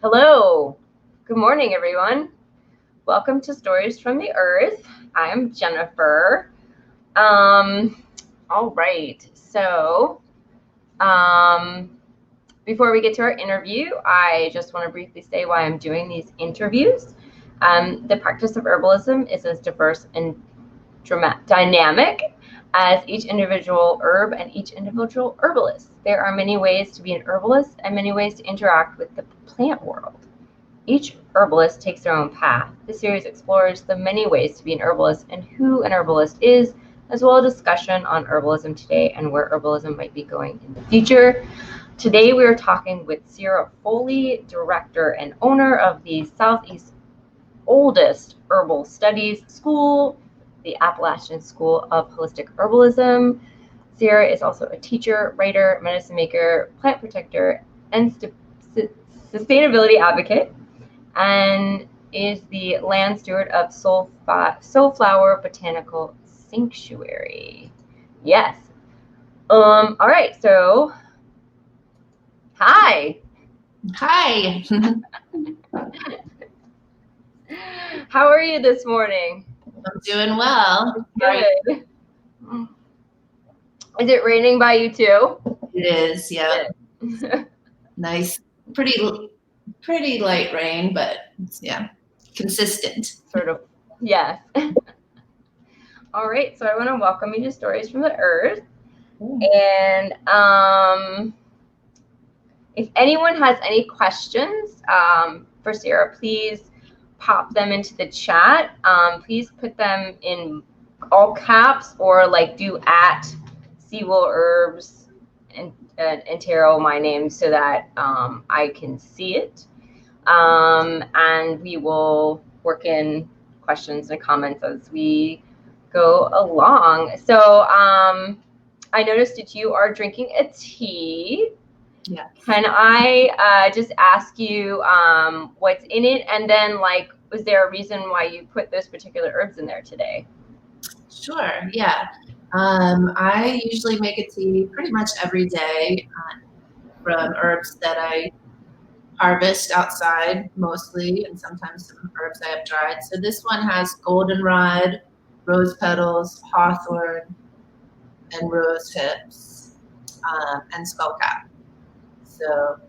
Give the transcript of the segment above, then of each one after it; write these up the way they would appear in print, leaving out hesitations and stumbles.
Hello. Good morning, everyone. Welcome to Stories from the Earth. I'm Jennifer. All right. So, before we get to our interview, I just want to briefly say why I'm doing these interviews. The practice of herbalism is as diverse and dynamic as each individual herb and each individual herbalist. There are many ways to be an herbalist and many ways to interact with the plant world. Each herbalist takes their own path. This series explores the many ways to be an herbalist and who an herbalist is, as well as discussion on herbalism today and where herbalism might be going in the future. Today we are talking with Ceara Foley, Director and owner of the Southeast's oldest herbal studies school, the Appalachian School of Holistic Herbalism. Ceara is also a teacher, writer, medicine maker, plant protector, and sustainability advocate, and is the land steward of Soulflower Botanical Sanctuary. Yes. All right. So, hi. Hi. How are you this morning? I'm doing well. Good. Is it raining by you too? It is, yeah. Nice, pretty light rain, but yeah, consistent. Sort of, yes. All right, so I want to welcome you to Stories from the Earth. And if anyone has any questions for Ceara, please pop them into the chat. Please put them in all caps or like do at Seawell Herbs and tarot my name so that I can see it. And we will work in questions and comments as we go along. So I noticed that you are drinking a tea. Yeah. Can I just ask you what's in it, and then like, was there a reason why you put those particular herbs in there today? Sure. Yeah. I usually make a tea pretty much every day from herbs that I harvest outside mostly, and sometimes some herbs I have dried. So this one has goldenrod, rose petals, hawthorn, and rose hips, and skullcap. So,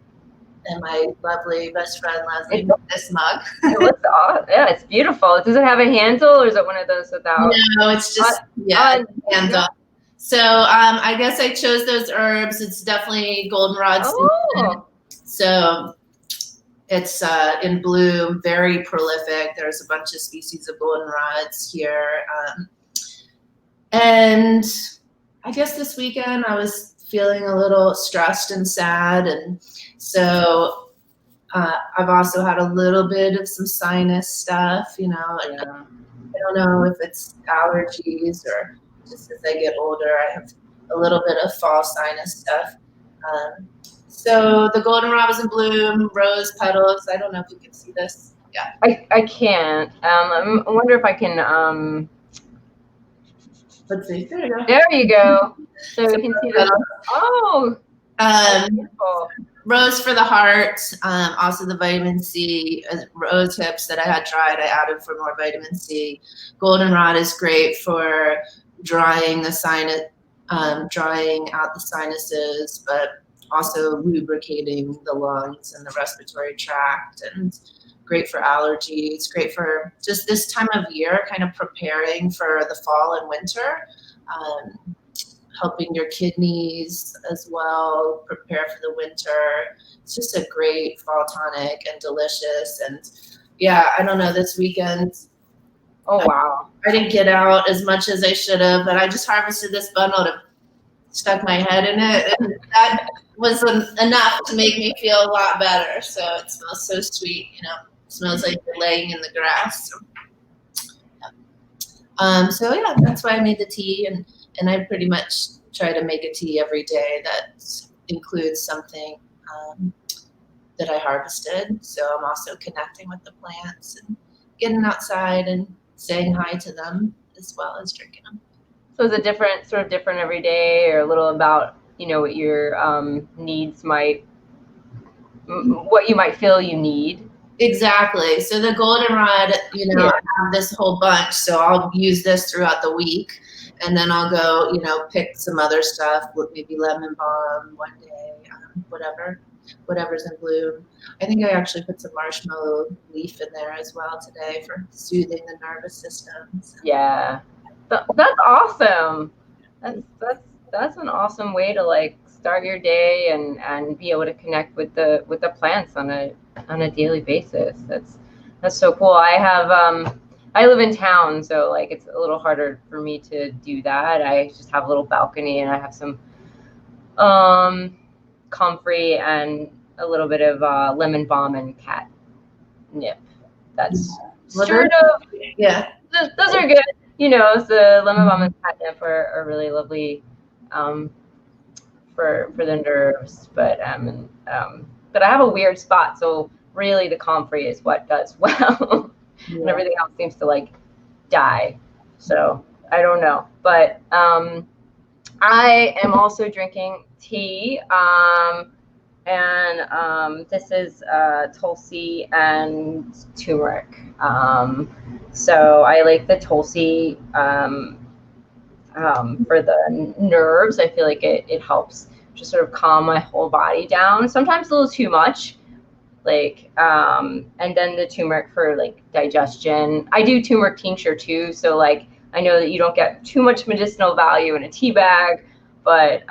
and my lovely best friend Leslie made this mug. It looks awesome. Yeah, it's beautiful. Does it have a handle, or is it one of those without? No, it's just handle. So I guess I chose those herbs. It's definitely goldenrod season. So it's in bloom, very prolific. There's a bunch of species of goldenrods here. And I guess this weekend I was feeling a little stressed and sad, and so I've also had a little bit of some sinus stuff, you know. I don't know if it's allergies or just as I get older, I have a little bit of fall sinus stuff. So the goldenrod was in bloom, rose petals. I don't know if you can see this. Yeah. I can't. I wonder if I can. Let's see. There you go. There you go. So you can see this. Oh. Beautiful. Rose for the heart, also the vitamin C, rose hips that I had dried, I added for more vitamin C. Goldenrod is great for drying the sinus, drying out the sinuses, but also lubricating the lungs and the respiratory tract, and great for allergies, great for just this time of year, kind of preparing for the fall and winter. Helping your kidneys as well prepare for the winter. It's just a great fall tonic and delicious. And yeah, I don't know, this weekend. Oh, wow. I didn't get out as much as I should have, but I just harvested this bundle to stuck my head in it. And that was enough to make me feel a lot better. So it smells so sweet, you know, it smells like you're laying in the grass. So yeah, that's why I made the tea, and I pretty much try to make a tea every day that includes something that I harvested. So I'm also connecting with the plants and getting outside and saying hi to them as well as drinking them. So is it different every day, or a little about, you know, what your needs might what you might feel you need. Exactly. So the goldenrod, I have this whole bunch, so I'll use this throughout the week, and then I'll go, pick some other stuff, maybe lemon balm one day, whatever's in bloom. I think I actually put some marshmallow leaf in there as well today for soothing the nervous system. So. Yeah, that's awesome. That's an awesome way to like start your day and be able to connect with the plants on a daily basis. That's so cool. I live in town, so like it's a little harder for me to do that. I just have a little balcony and I have some comfrey and a little bit of lemon balm and catnip. That's sort of those are good. The lemon balm and catnip are really lovely for the nerves, but I have a weird spot, so really the comfrey is what does well, and everything else seems to like die. So I don't know, but I am also drinking tea, and this is Tulsi and turmeric. So I like the Tulsi for the nerves. I feel like it helps just sort of calm my whole body down. Sometimes a little too much, and then the turmeric for like digestion. I do turmeric tincture too, so like I know that you don't get too much medicinal value in a tea bag, but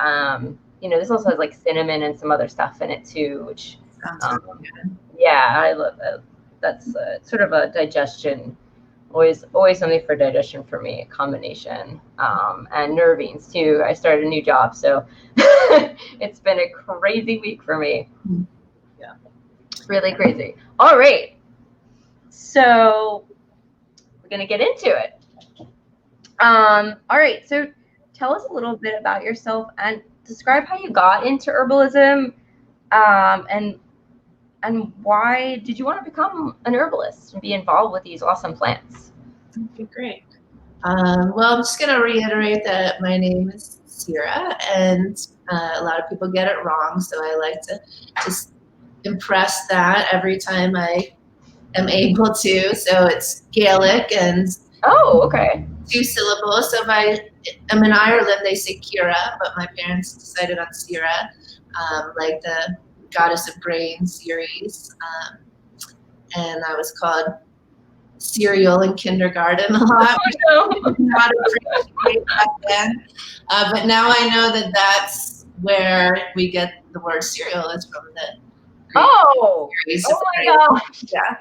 this also has like cinnamon and some other stuff in it too, which I love that. That's sort of a digestion. Always something for digestion for me, a combination. And nervines too. I started a new job, so it's been a crazy week for me. Yeah, really crazy. All right, so we're gonna get into it. All right, so tell us a little bit about yourself and describe how you got into herbalism, and why did you want to become an herbalist and be involved with these awesome plants? Okay, great. Well, I'm just going to reiterate that my name is Ceara, and a lot of people get it wrong, so I like to just impress that every time I am able to. So it's Gaelic and okay, 2 syllables. So if I'm in Ireland, they say Ceara, but my parents decided on Ceara, like the goddess of grain, Cearas, and I was called cereal in kindergarten a lot. Not appreciate back then, but now I know that that's where we get the word cereal is from the Greek oh my gosh, yeah.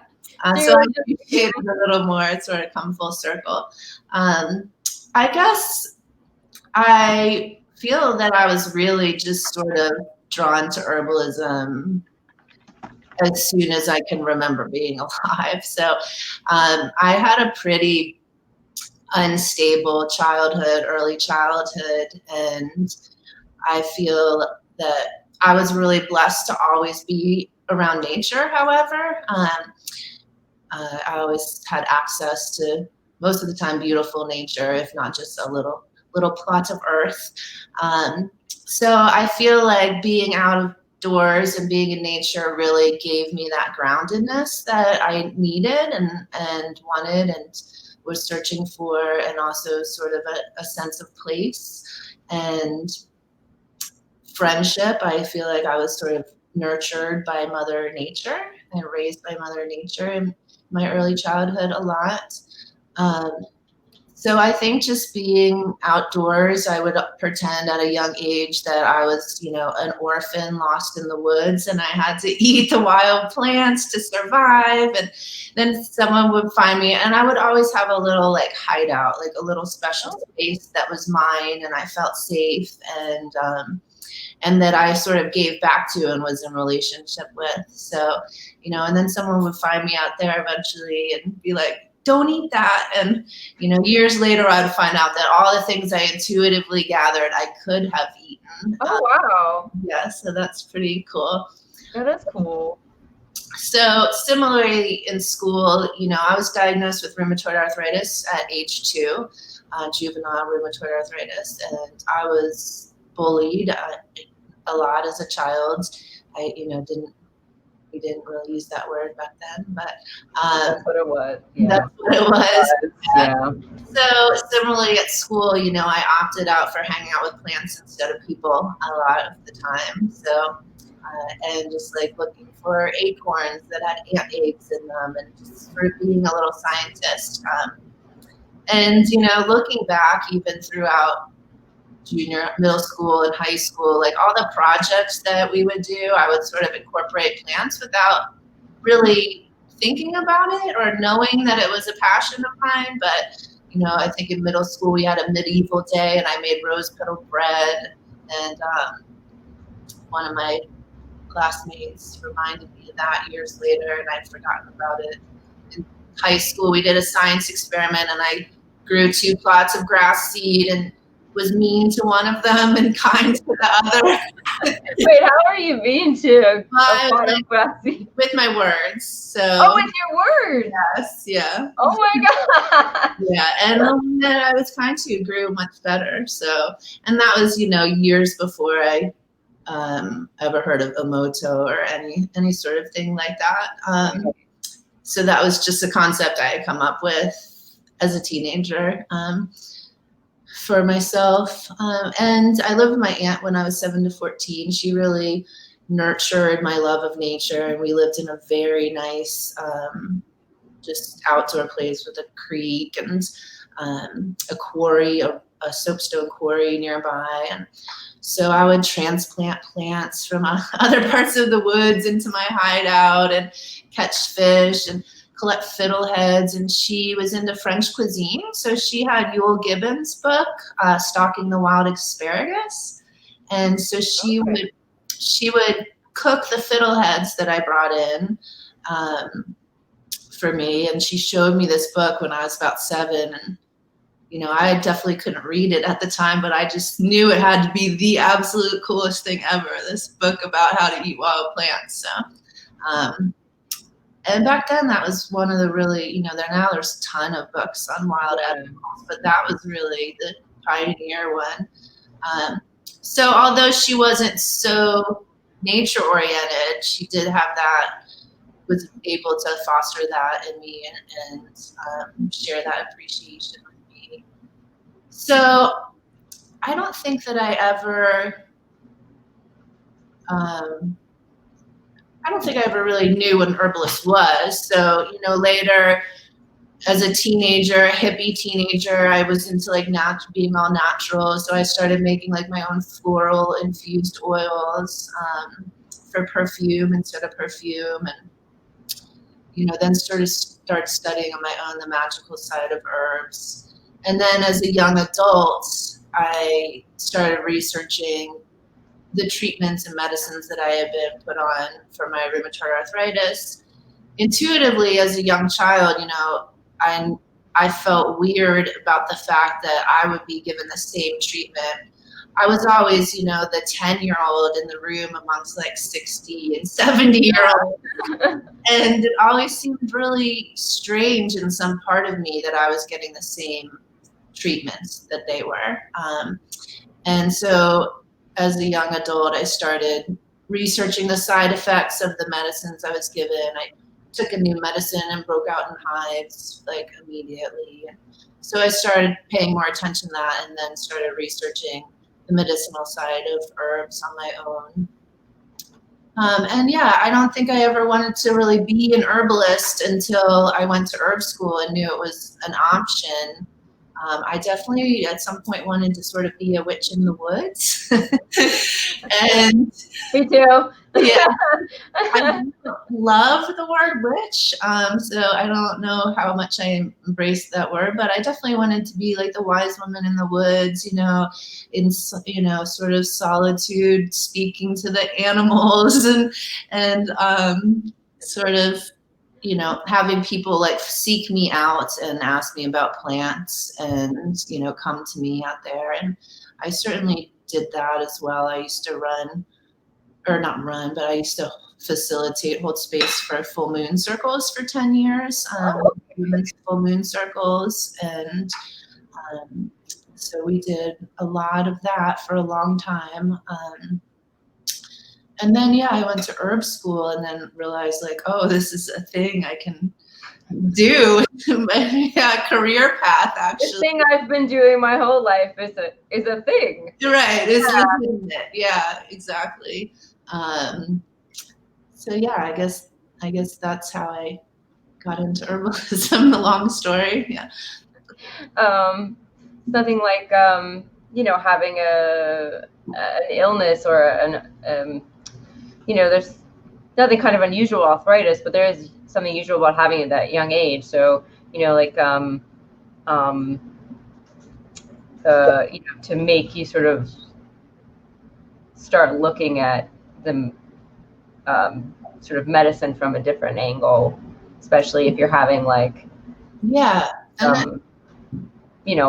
So I appreciate it a little more. It's sort of come full circle. I guess I feel that I was really just sort of drawn to herbalism as soon as I can remember being alive. So I had a pretty unstable childhood, early childhood, and I feel that I was really blessed to always be around nature. However, I always had access to, most of the time, beautiful nature, if not just a little plot of earth. So I feel like being outdoors and being in nature really gave me that groundedness that I needed and wanted and was searching for, and also sort of a sense of place and friendship. I feel like I was sort of nurtured by Mother Nature and raised by Mother Nature in my early childhood a lot. So I think just being outdoors, I would pretend at a young age that I was, an orphan lost in the woods, and I had to eat the wild plants to survive. And then someone would find me, and I would always have a little like hideout, like a little special space that was mine, and I felt safe and that I sort of gave back to and was in relationship with. So, and then someone would find me out there eventually and be like, don't eat that. And, years later, I'd find out that all the things I intuitively gathered I could have eaten. Oh, wow. Yeah, so that's pretty cool. Yeah, that's cool. So similarly in school, I was diagnosed with rheumatoid arthritis at age 2, juvenile rheumatoid arthritis, and I was bullied a lot as a child. I, didn't We didn't really use that word back then, but That's what it was. Yeah. that's what it was. Yeah. So similarly at school, I opted out for hanging out with plants instead of people a lot of the time. So, and just like looking for acorns that had ant eggs in them, and just sort of being a little scientist. And looking back, even throughout middle school and high school, like all the projects that we would do, I would sort of incorporate plants without really thinking about it or knowing that it was a passion of mine. But I think in middle school we had a medieval day, and I made rose petal bread, and one of my classmates reminded me of that years later, and I'd forgotten about it. In high school we did a science experiment, and I grew 2 plots of grass seed and was mean to one of them and kind to the other. Wait, how are you being to a pot of grass seed? With my words. So. Oh, with your words. Yes. Yeah. Oh my God. Yeah, and the one that I was kind to grew much better. So, and that was years before I ever heard of Emoto or any sort of thing like that. So that was just a concept I had come up with as a teenager. For myself. And I lived with my aunt when I was 7 to 14. She really nurtured my love of nature, and we lived in a very nice, just outdoor place with a creek and a quarry, a soapstone quarry nearby. And so I would transplant plants from other parts of the woods into my hideout and catch fish and collect fiddleheads. And she was into French cuisine, so she had Yule Gibbon's book, Stalking the Wild Asparagus, and so she would cook the fiddleheads that I brought in for me. And she showed me this book when I was about 7, and I definitely couldn't read it at the time, but I just knew it had to be the absolute coolest thing ever, this book about how to eat wild plants. So and back then, that was one of the really, there's a ton of books on wild animals, but that was really the pioneer one. So although she wasn't so nature oriented, she did have that, was able to foster that in me and share that appreciation with me. So I don't think that I ever really knew what an herbalist was. So, later as a teenager, hippie teenager, I was into like being all natural. So I started making like my own floral infused oils for perfume instead of perfume. And, then started studying on my own the magical side of herbs. And then as a young adult, I started researching the treatments and medicines that I had been put on for my rheumatoid arthritis. Intuitively, as a young child, I felt weird about the fact that I would be given the same treatment. I was always, the 10-year-old in the room amongst like 60 and 70-year-olds. And it always seemed really strange in some part of me that I was getting the same treatments that they were. And so as a young adult, I started researching the side effects of the medicines I was given. I took a new medicine and broke out in hives like immediately. So I started paying more attention to that, and then started researching the medicinal side of herbs on my own. And yeah, I don't think I ever wanted to really be an herbalist until I went to herb school and knew it was an option. I definitely at some point wanted to sort of be a witch in the woods. And me too. Yeah, I love the word witch. So I don't know how much I embraced that word, but I definitely wanted to be like the wise woman in the woods, in sort of solitude, speaking to the animals and sort of, having people like seek me out and ask me about plants and, come to me out there. And I certainly did that as well. I used to I used to hold space for full moon circles for 10 years, full moon circles. And so we did a lot of that for a long time. And then, I went to herb school and then realized like, oh, this is a thing I can do. Career path, actually. This thing I've been doing my whole life is a thing. You're right. It's legitimate. Yeah, exactly. So I guess that's how I got into herbalism. A long story. Yeah. Nothing like having an illness or there's nothing kind of unusual arthritis, but there is something usual about having it at that young age. So to make you sort of start looking at the sort of medicine from a different angle, especially if you're having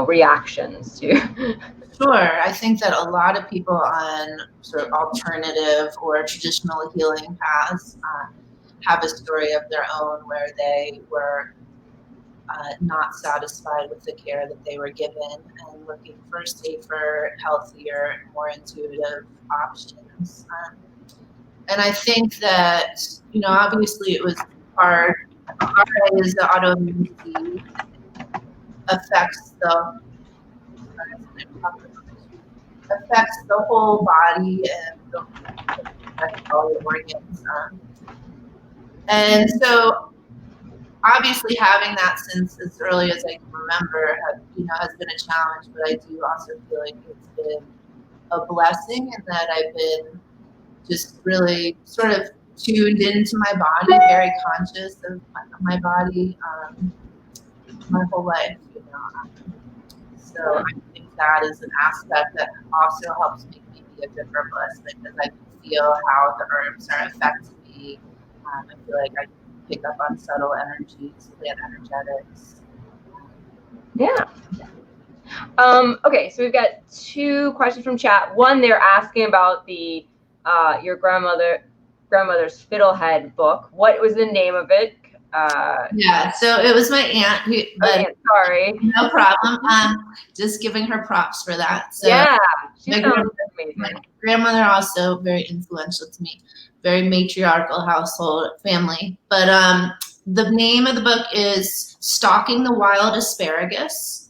reactions to. Sure. I think that a lot of people on sort of alternative or traditional healing paths have a story of their own where they were not satisfied with the care that they were given and looking for safer, healthier, more intuitive options. And I think that, obviously it was hard. As the autoimmune disease affects the whole body and affects all the organs. And so obviously having that since as early as I can remember has been a challenge, but I do also feel like it's been a blessing in that I've been just really sort of tuned into my body, very conscious of my body my whole life, So I think that is an aspect that also helps make me be a good herbalist because I can feel how the herbs are affecting me. I feel like I pick up on subtle energies, plant energetics. Yeah. Okay, so we've got 2 questions from chat. One, they're asking about the your grandmother's Fiddlehead book. What was the name of it? So it was my aunt. Sorry. No problem. Just giving her props for that. So yeah, my grandmother also very influential to me. Very matriarchal household family. But the name of the book is Stalking the Wild Asparagus,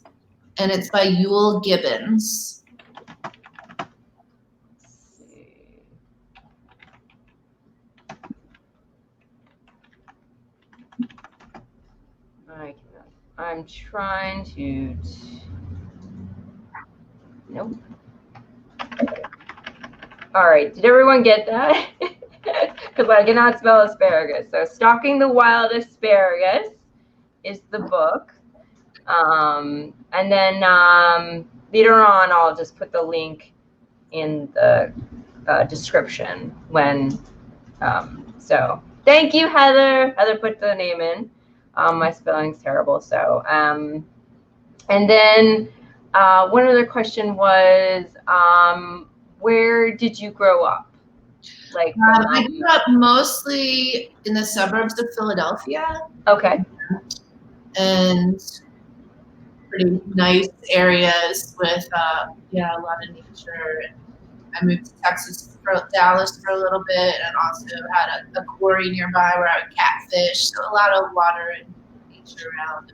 and it's by Yule Gibbons. I'm trying to. Nope. All right. Did everyone get that? Because I cannot spell asparagus. So, Stalking the Wild Asparagus is the book. And then later on, I'll just put the link in the description when. So, thank you, Heather. Heather put the name in. My spelling's terrible. So, and then one other question was, where did you grow up? I grew up mostly in the suburbs of Philadelphia. Okay. And pretty nice areas with a lot of nature. I moved to Dallas for a little bit, and also had a quarry nearby where I would catfish. So a lot of water and nature around.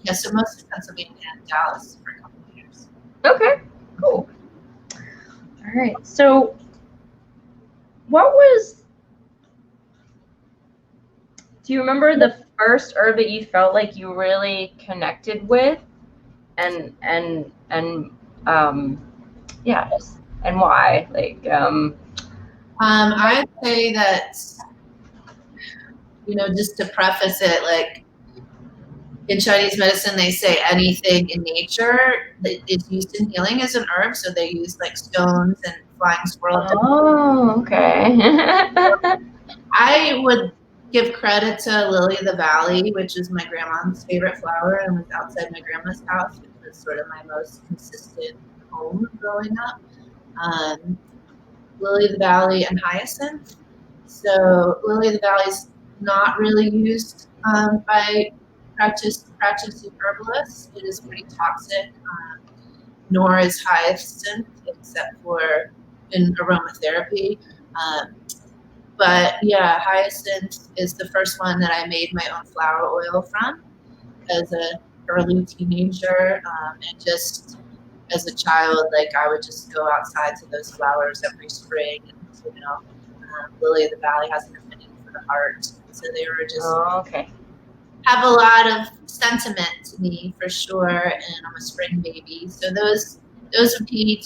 Yeah, so mostly Pennsylvania and Dallas for a couple of years. Okay, cool. All right. So, do you remember the first herb that you felt like you really connected with, and why? I'd say that, just to preface it, in Chinese medicine, they say anything in nature that is used in healing is an herb. So they use stones and flying squirrel. Oh, okay. I would give credit to Lily of the Valley, which is my grandma's favorite flower and was outside my grandma's house, which was sort of my most consistent home growing up. Lily of the Valley and hyacinth. So Lily of the Valley is not really used by practicing herbalists. It is pretty toxic, nor is hyacinth, except for in aromatherapy. But yeah, hyacinth is the first one that I made my own flower oil from as a early teenager, and just as a child, like I would just go outside to those flowers every spring. And, Lily of the Valley has an affinity for the heart, so they were just have a lot of sentiment to me for sure. And I'm a spring baby, so those would be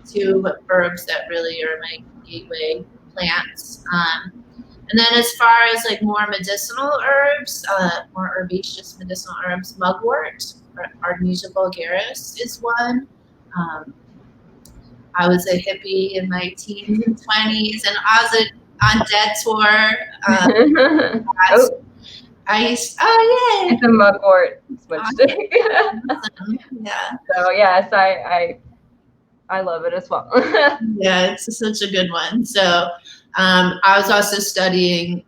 two herbs that really are my gateway plants. And then as far as like more medicinal herbs, more herbaceous medicinal herbs, mugwort or Artemisia vulgaris is one. I was a hippie in my teens and 20s, and I was on dead tour. It's a mugwort switch stick. Awesome. Yeah. So yes, I love it as well. Yeah, it's such a good one. So I was also studying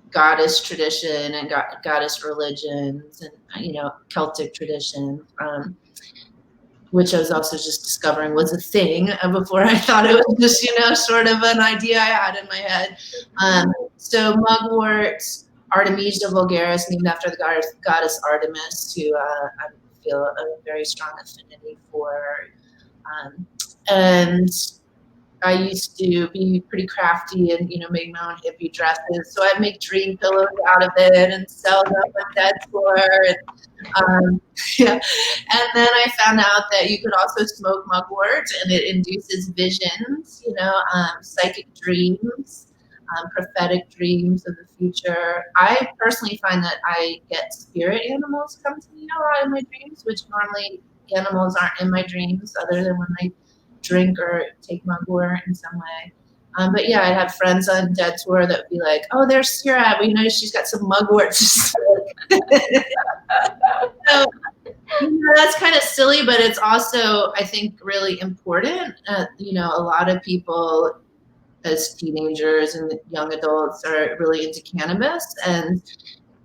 goddess tradition and goddess religions and, Celtic tradition, which I was also just discovering was a thing before I thought it was just, sort of an idea I had in my head. So mugwort, Artemisia vulgaris, named after the goddess Artemis, who I feel a very strong affinity for. And I used to be pretty crafty and, make my own hippie dresses. So I'd make dream pillows out of it and sell them on dead tour. And, and then I found out that you could also smoke mugwort and it induces visions, psychic dreams, prophetic dreams of the future. I personally find that I get spirit animals come to me a lot in my dreams, which normally animals aren't in my dreams other than when I drink or take mugwort in some way. But yeah, I have friends on dead tour that would be like, "Oh, there's Ceara. We know she's got some mugwort to smoke." So, that's kind of silly, but it's also, I think, really important. A lot of people as teenagers and young adults are really into cannabis, and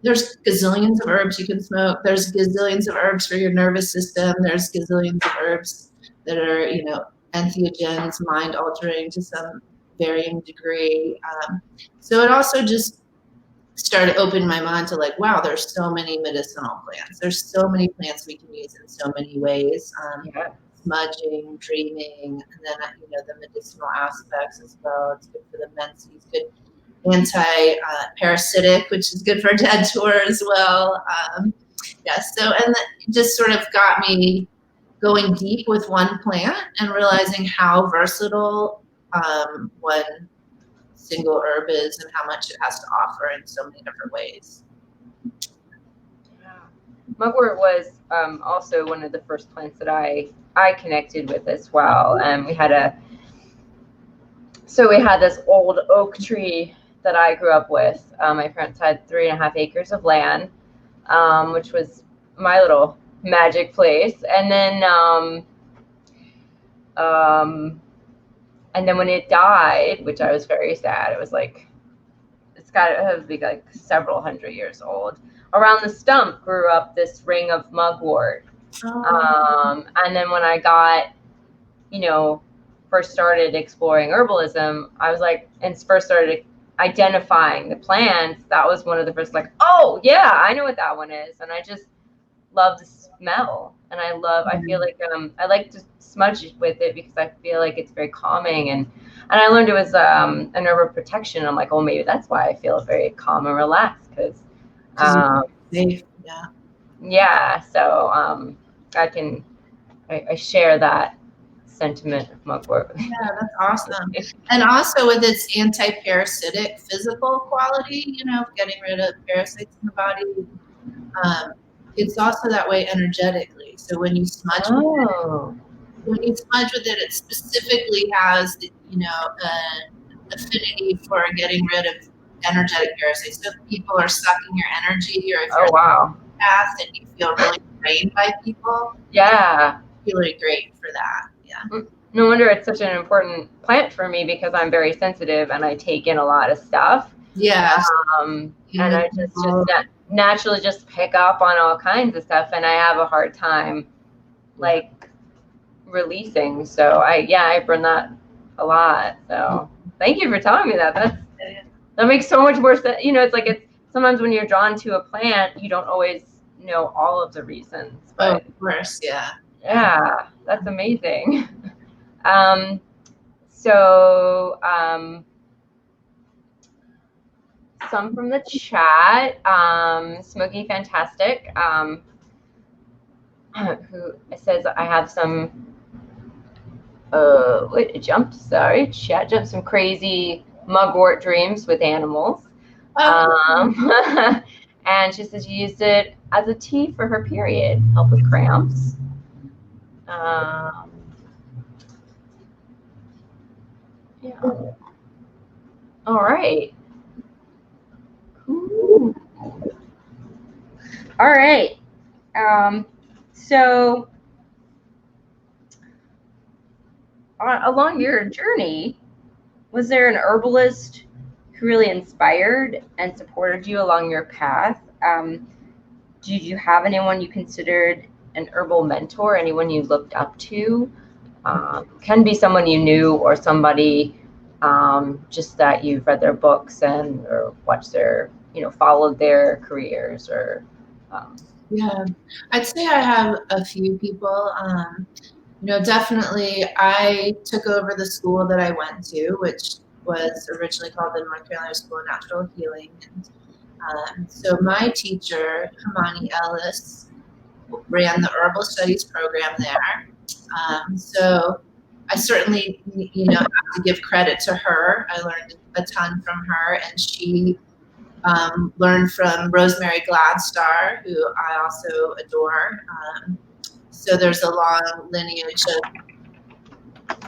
there's gazillions of herbs you can smoke. There's gazillions of herbs for your nervous system. There's gazillions of herbs that are, entheogens, mind altering to some varying degree. So it also just started opening my mind to like, wow, there's so many medicinal plants. There's so many plants we can use in so many ways. Smudging, dreaming, and then, the medicinal aspects as well. It's good for the menses, good anti-parasitic, which is good for dead tour as well. And that just sort of got me going deep with one plant and realizing how versatile one single herb is and how much it has to offer in so many different ways. Mugwort was also one of the first plants that I connected with as well. We had this old oak tree that I grew up with. My parents had 3.5 acres of land, which was my little magic place. And then when it died, which I was very sad, it was like, it's got to be like several hundred years old. Around the stump grew up this ring of mugwort. And then when I got, first started exploring herbalism, I was like, and first started identifying the plants, that was one of the first, like, oh yeah, I know what that one is. And I just love the smell. And I feel like I like to smudge with it because I feel like it's very calming. And I learned it was an herb of protection. I'm like, oh, maybe that's why I feel very calm and relaxed, because safe. So I share that sentiment of mugwort. Yeah, that's awesome. And also with its anti-parasitic physical quality, getting rid of parasites in the body, it's also that way energetically. So when you smudge with it, it specifically has an affinity for getting rid of energetic parasites. So if people are sucking your energy, or if you're on the path and you feel really drained by people, really great for that. Yeah. No wonder it's such an important plant for me, because I'm very sensitive and I take in a lot of stuff. Yeah. And I just naturally just pick up on all kinds of stuff, and I have a hard time like releasing. So I burn that a lot. So thank you for telling me that. That makes so much more sense. It's like it's sometimes when you're drawn to a plant, you don't always know all of the reasons. But of course, yeah. Yeah, that's amazing. Some from the chat, Smoky Fantastic, who says I have some, wait, it jumped, sorry, chat jumped, some crazy mugwort dreams with animals. And she says she used it as a tea for her period, help with cramps. Yeah. All right. Ooh. All right. So along your journey, was there an herbalist who really inspired and supported you along your path? Did you have anyone you considered an herbal mentor, anyone you looked up to? Can be someone you knew or somebody just that you've read their books or watched their, followed their careers or. Yeah, I'd say I have a few people. Definitely I took over the school that I went to, which was originally called the North Carolina School of Natural Healing. And so my teacher, Hermione Ellis, ran the Herbal Studies program there. So I certainly, have to give credit to her. I learned a ton from her, and she learned from Rosemary Gladstar, who I also adore. So there's a long lineage of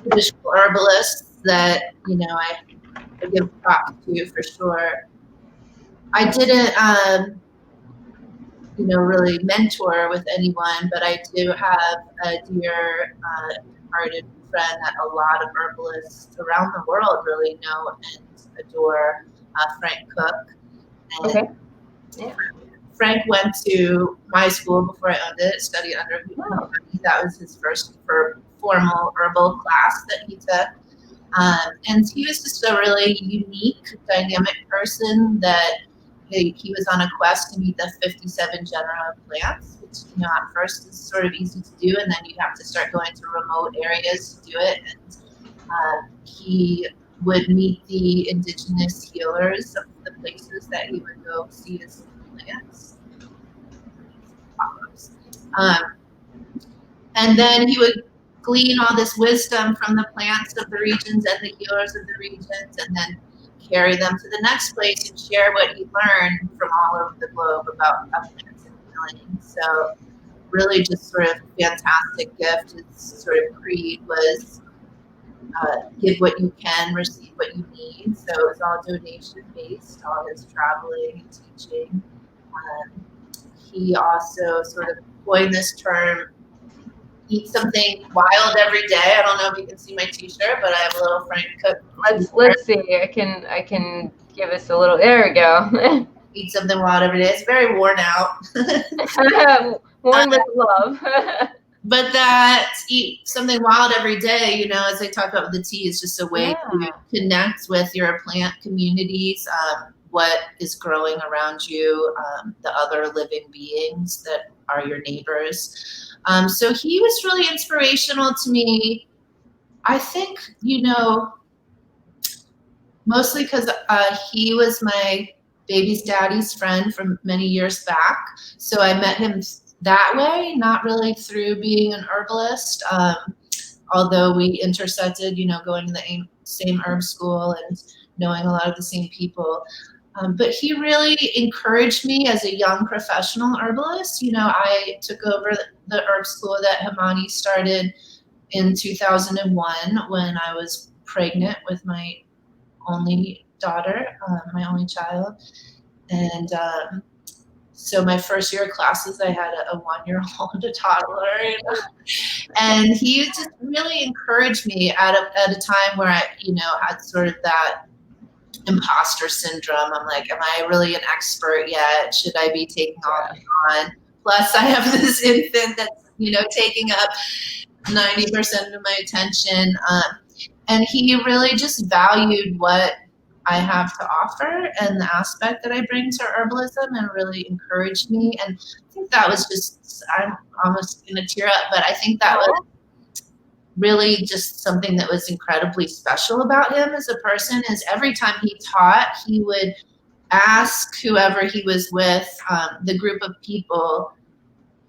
traditional herbalists that, I give props to for sure. I didn't, really mentor with anyone, but I do have a dear hearted friend that a lot of herbalists around the world really know and adore, Frank Cook. And Okay. Yeah. Frank went to my school before I owned it, studied under me. Wow. That was his first formal herbal class that he took. And he was just a really unique, dynamic person that he was on a quest to meet the 57 genera of plants, which, at first is sort of easy to do, and then you have to start going to remote areas to do it. And he would meet the indigenous healers of the places that he would go see his plants. And then he would glean all this wisdom from the plants of the regions and the healers of the regions, and then carry them to the next place and share what he learned from all over the globe about plants and healing. So really just sort of a fantastic gift. His sort of creed was give what you can, receive what you need. So it was all donation based, all his traveling and teaching. He also sort of coined this term, eat something wild every day. I don't know if you can see my t-shirt, but I have a little Frank Cook. Let's see. I can give us a little. There we go. Eat something wild every day. It's very worn out. Worn with love. But that eat something wild every day, as I talked about with the tea, is just a way to connect with your plant communities, what is growing around you, the other living beings that are your neighbors. So he was really inspirational to me. I think, mostly because he was my baby's daddy's friend from many years back. So I met him that way, not really through being an herbalist, although we intersected, going to the same herb school and knowing a lot of the same people. But he really encouraged me as a young professional herbalist. I took over the herb school that Hermione started in 2001 when I was pregnant with my only daughter, my only child. And so my first year of classes, I had a 1-year-old, a toddler, and he just really encouraged me at a time where I, had sort of that imposter syndrome. I'm like, am I really an expert yet? Should I be taking all this on? Plus, I have this infant that's, taking up 90% of my attention. And he really just valued what I have to offer and the aspect that I bring to herbalism, and really encouraged me. And I think that was just, I'm almost going to tear up, but I think that was really just something that was incredibly special about him as a person. Is every time he taught, he would ask whoever he was with, the group of people,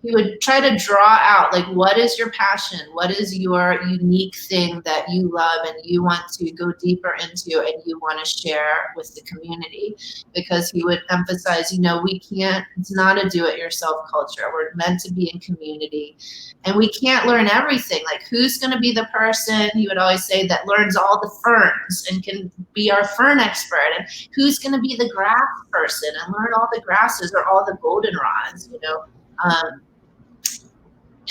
he would try to draw out, like, what is your passion? What is your unique thing that you love and you want to go deeper into and you want to share with the community? Because he would emphasize, we can't, it's not a do-it-yourself culture. We're meant to be in community, and we can't learn everything. Like, who's going to be the person, he would always say, that learns all the ferns and can be our fern expert? And who's going to be the grass person and learn all the grasses or all the goldenrods,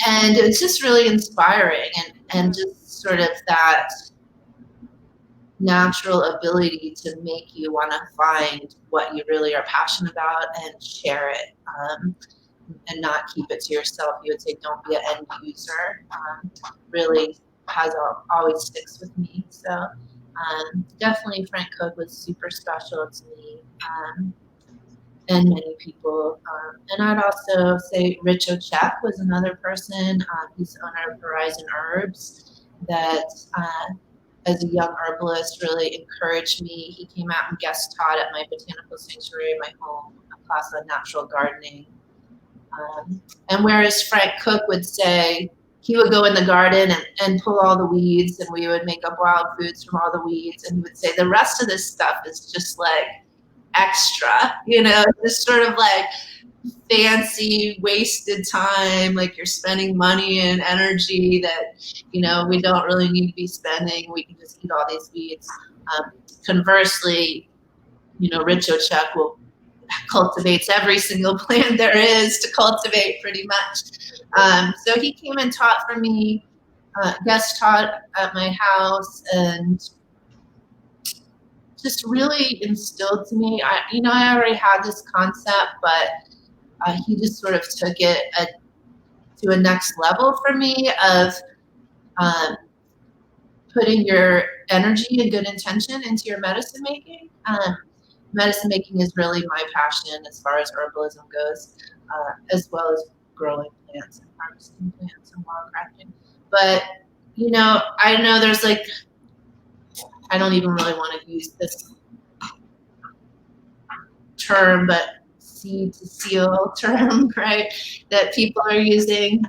and it's just really inspiring, and just sort of that natural ability to make you want to find what you really are passionate about and share it, and not keep it to yourself. You would say, don't be an end user. Really always sticks with me. So definitely Frank Cook was super special to me. And many people. And I'd also say Rich Ochek was another person. He's the owner of Horizon Herbs that, as a young herbalist, really encouraged me. He came out and guest taught at my botanical sanctuary in my home, a class on natural gardening. And whereas Frank Cook would say, he would go in the garden and pull all the weeds, and we would make up wild foods from all the weeds. And he would say, the rest of this stuff is just like extra, just sort of like fancy wasted time, like you're spending money and energy that we don't really need to be spending. We can just eat all these weeds. Conversely, Rich Ochek cultivates every single plant there is to cultivate, pretty much. So he came and taught for me, guest taught at my house, and just really instilled to me. I already had this concept, but he just sort of took it to a next level for me of putting your energy and good intention into your medicine making. Medicine making is really my passion as far as herbalism goes, as well as growing plants and harvesting plants and wildcrafting. But I know there's like, I don't even really want to use this term, but seed to seal term, right? That people are using.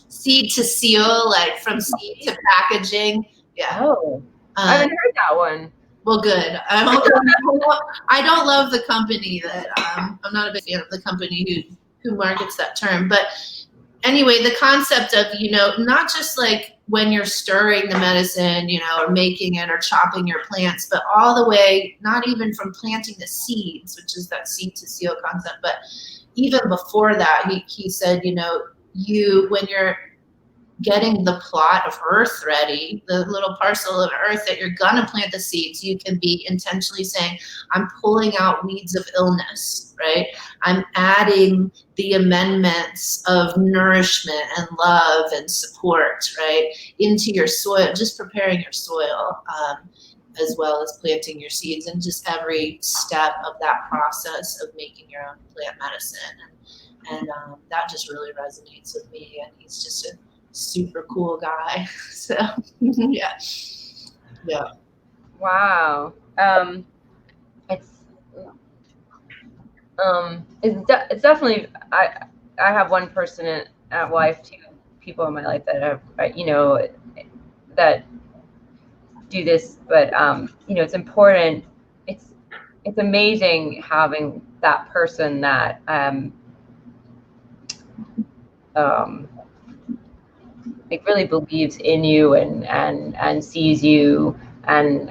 Seed to seal, like from seed to packaging. Yeah. Oh, I haven't heard that one. Well, good. I don't love the company that, I'm not a big fan of the company who markets that term. But anyway, the concept of, not just like when you're stirring the medicine, or making it or chopping your plants, but all the way, not even from planting the seeds, which is that seed to seal concept, but even before that, he said, when you're getting the plot of earth ready, the little parcel of earth that you're gonna plant the seeds, you can be intentionally saying, I'm pulling out weeds of illness, right? I'm adding the amendments of nourishment and love and support, right, into your soil, just preparing your soil, as well as planting your seeds, and just every step of that process of making your own plant medicine. And that just really resonates with me, and he's just a super cool guy. So yeah. Wow. It's definitely, I have one person well, I have two people in my life that have that do this, but it's important. It's amazing having that person that like really believes in you and sees you and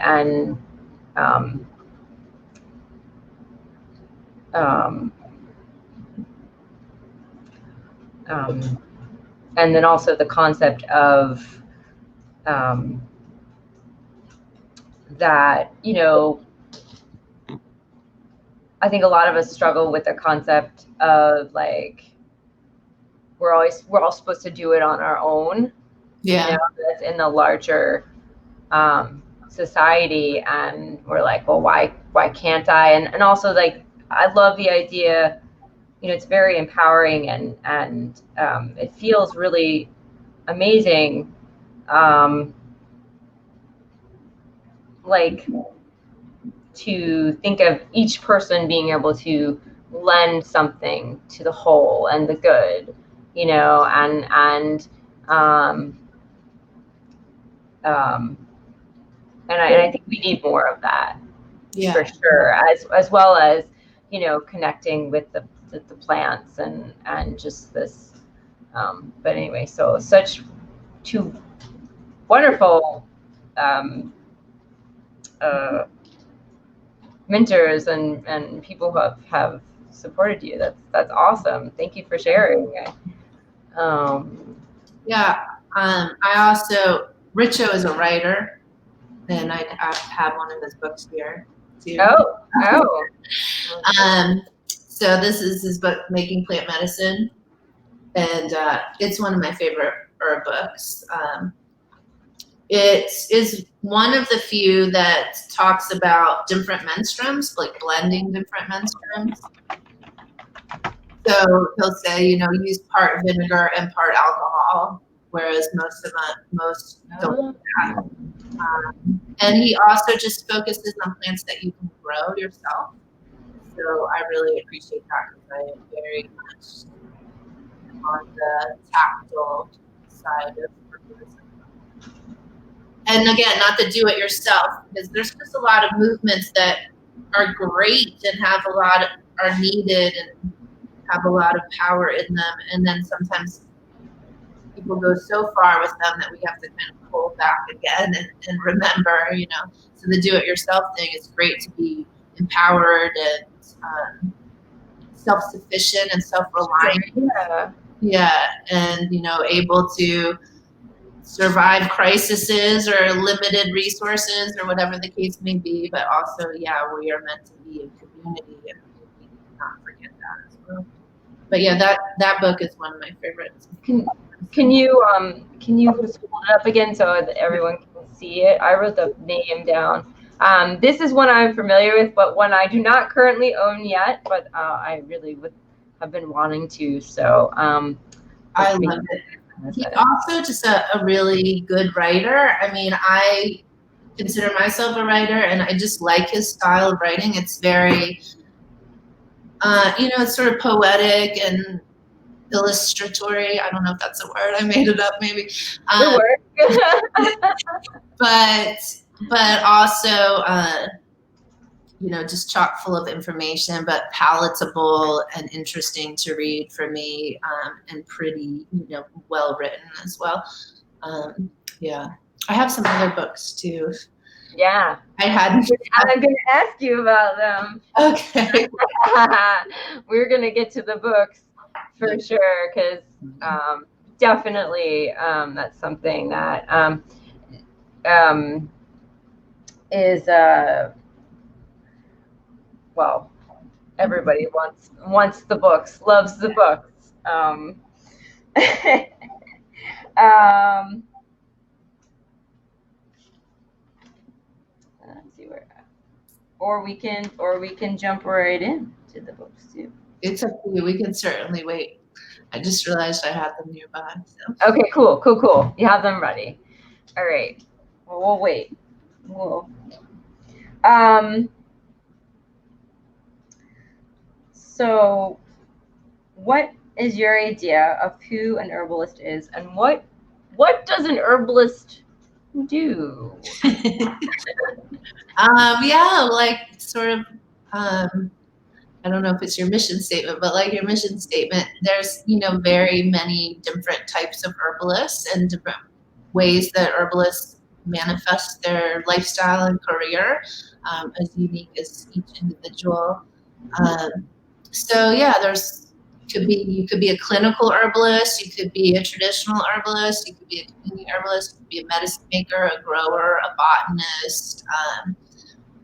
then also the concept of that, I think a lot of us struggle with the concept of like, we're all supposed to do it on our own. Yeah. That's in the larger society, and we're like, well, why can't I? And also, like, I love the idea, it's very empowering, and it feels really amazing, like, to think of each person being able to lend something to the whole and the good, um, and I think we need more of that, for sure, as well as, connecting with the plants and just this. But anyway, so such two wonderful mentors and people who have supported you. That's awesome. Thank you for sharing. I also, Richo is a writer, and I have one of his books here too. So this is his book, Making Plant Medicine, and it's one of my favorite herb books. It is one of the few that talks about different menstruums, like blending different menstruums. So he'll say, use part vinegar and part alcohol, whereas most don't do that. And he also just focuses on plants that you can grow yourself. So I really appreciate that, because I am very much on the tactile side of herbalism. And again, not to do it yourself, because there's just a lot of movements that are great and are needed and have a lot of power in them. And then sometimes people go so far with them that we have to kind of pull back again and remember, so the do-it-yourself thing is great to be empowered and self-sufficient and self-reliant. And, able to survive crises or limited resources or whatever the case may be. But also, we are meant to be in community, and we need to not forget that as well. But that book is one of my favorites. Can you just hold it up again so that everyone can see it? I wrote the name down. This is one I'm familiar with, but one I do not currently own yet, but I really have been wanting to. So I love it. He's also just a really good writer. I mean, I consider myself a writer, and I just like his style of writing. It's very, it's sort of poetic and illustratory. I don't know if that's a word. I made it up, maybe. But also, just chock full of information, but palatable and interesting to read for me, and pretty, well written as well. I have some other books too. Yeah. I'm going to ask you about them. Okay. We're going to get to the books for sure, because definitely that's something that is well, everybody wants the books, loves the books. Let's see where, or we can jump right in to the books too. It's up to you. We can certainly wait. I just realized I had them nearby. So. Okay, cool. You have them ready. All right. Well, we'll wait. So, what is your idea of who an herbalist is, and what does an herbalist do? I don't know if it's your mission statement, but like your mission statement, there's, very many different types of herbalists and different ways that herbalists manifest their lifestyle and career, as unique as each individual. You could be a clinical herbalist, you could be a traditional herbalist, you could be a community herbalist, you could be a medicine maker, a grower, a botanist,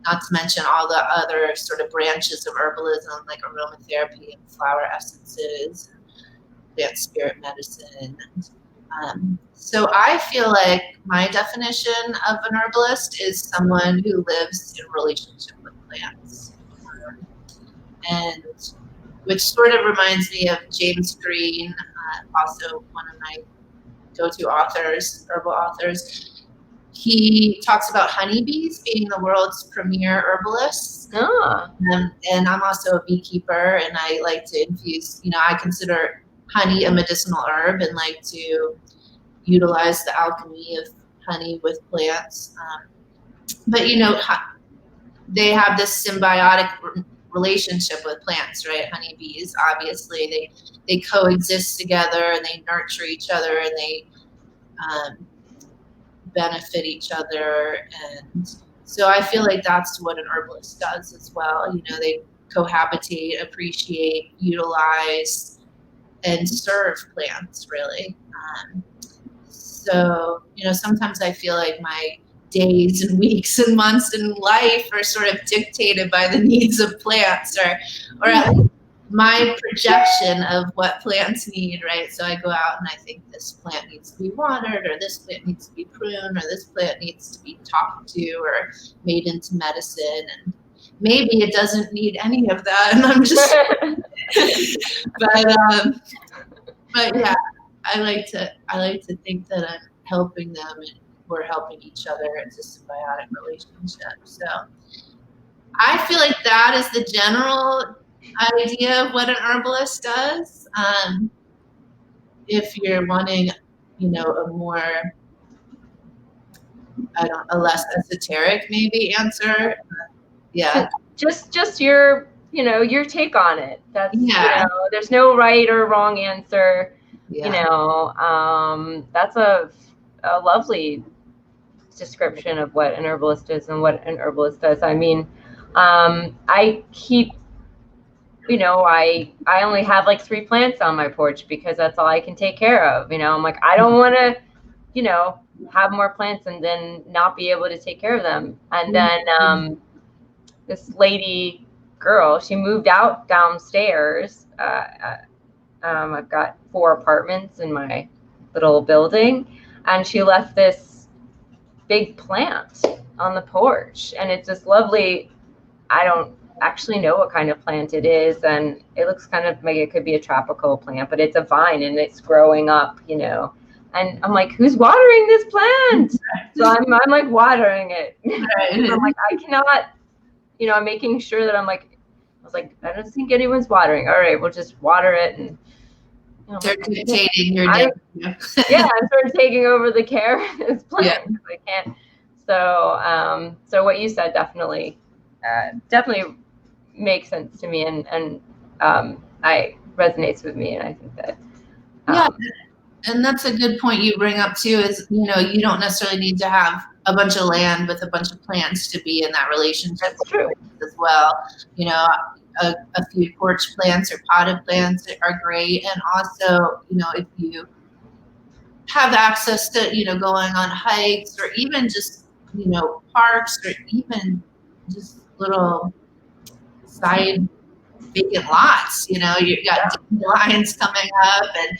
not to mention all the other sort of branches of herbalism, like aromatherapy and flower essences, plant spirit medicine, So I feel like my definition of an herbalist is someone who lives in relationship with plants. And which sort of reminds me of James Green, also one of my go-to authors, herbal authors. He talks about honeybees being the world's premier herbalists. And I'm also a beekeeper, and I like to infuse, I consider honey a medicinal herb and like to utilize the alchemy of honey with plants. But, they have this symbiotic relationship with plants, right? Honeybees, obviously, they coexist together and they nurture each other and they benefit each other. And so I feel like that's what an herbalist does as well. They cohabitate, appreciate, utilize, and serve plants, really. So, sometimes I feel like my days and weeks and months in life are sort of dictated by the needs of plants or at least my projection of what plants need, right? So I go out and I think this plant needs to be watered, or this plant needs to be pruned, or this plant needs to be talked to or made into medicine. And maybe it doesn't need any of that. And I'm just, but yeah, I like to think that I'm helping them and we're helping each other. It's a symbiotic relationship. So I feel like that is the general idea of what an herbalist does. If you're wanting, a more, a less esoteric maybe answer, yeah. Just your, your take on it. That's, there's no right or wrong answer. That's a lovely description of what an herbalist is and what an herbalist does. I mean, I keep, I only have like 3 plants on my porch because that's all I can take care of. I'm like, I don't want to, have more plants and then not be able to take care of them. And then this girl, she moved out downstairs. I've got 4 apartments in my little building, and she left this big plant on the porch, and it's this lovely, I don't actually know what kind of plant it is, and it looks kind of like it could be a tropical plant, but it's a vine and it's growing up, and I'm like, who's watering this plant? So I'm like watering it. I'm like, I cannot, I'm making sure that I was like, I don't think anyone's watering. All right, we'll just water it. And they're dictating your day. I started taking over the care of this plant because I can't. So what you said definitely makes sense to me, and I resonates with me, and I think that. And that's a good point you bring up too. Is you don't necessarily need to have a bunch of land with a bunch of plants to be in that relationship. That's true as well. A few porch plants or potted plants are great. And also, if you have access to, going on hikes or even just, parks or even just little side vacant lots, you've got lines coming up and,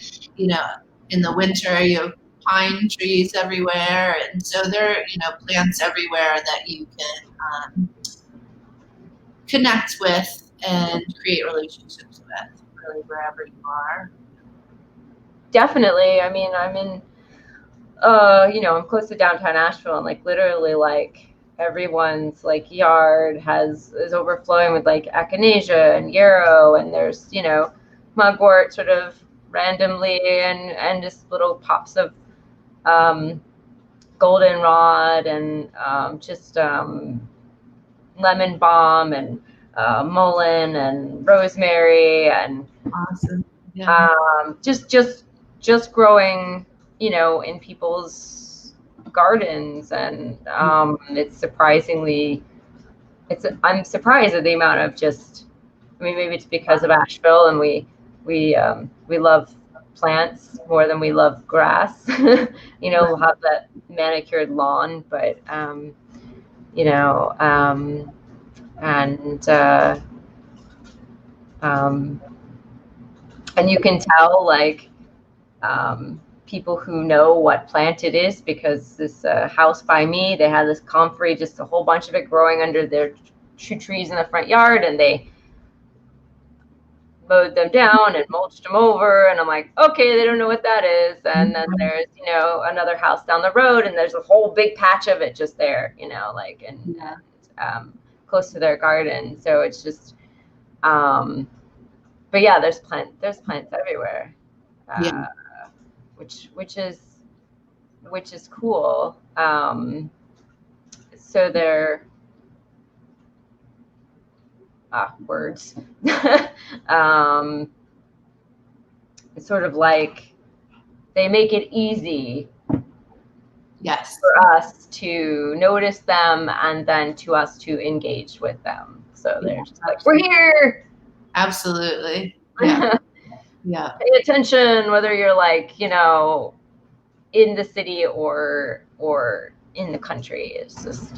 in the winter you have pine trees everywhere. And so there are, plants everywhere that you can connect with and create relationships with, really, wherever you are. Definitely. I mean, I'm in, I'm close to downtown Asheville, and like literally, like everyone's like yard is overflowing with like echinacea and yarrow, and there's mugwort sort of randomly, and just little pops of goldenrod and just lemon balm and mullein and rosemary and awesome. Just growing, in people's gardens, and it's surprisingly, I'm surprised at the amount of maybe it's because of Asheville and we love plants more than we love grass. We'll have that manicured lawn, but and you can tell, like, people who know what plant it is, because this house by me, they had this comfrey, just a whole bunch of it growing under their two trees in the front yard, and they mowed them down and mulched them over, and I'm like, okay, they don't know what that is. And then there's, you know, another house down the road, and there's a whole big patch of it just there, you know, like, and close to their garden. So it's just but yeah, there's plants everywhere, which is cool. So they're words. It's sort of like they make it easy for us to notice them, and then to us to engage with them. So they're just like, we're here. Absolutely. Yeah. Yeah. Pay attention, whether you're like, you know, in the city or in the country. It's just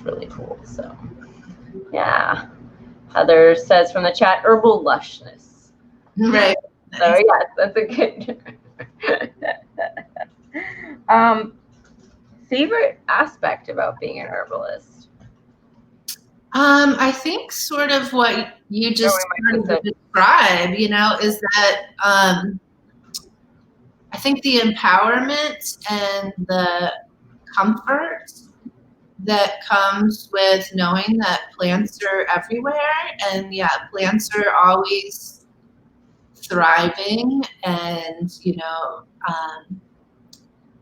really cool. So yeah. Heather says from the chat, herbal lushness. Right. So yes, that's a good favorite aspect about being an herbalist? I think sort of what you just started to describe, you know, is that I think the empowerment and the comfort that comes with knowing that plants are everywhere, and plants are always thriving and, you know,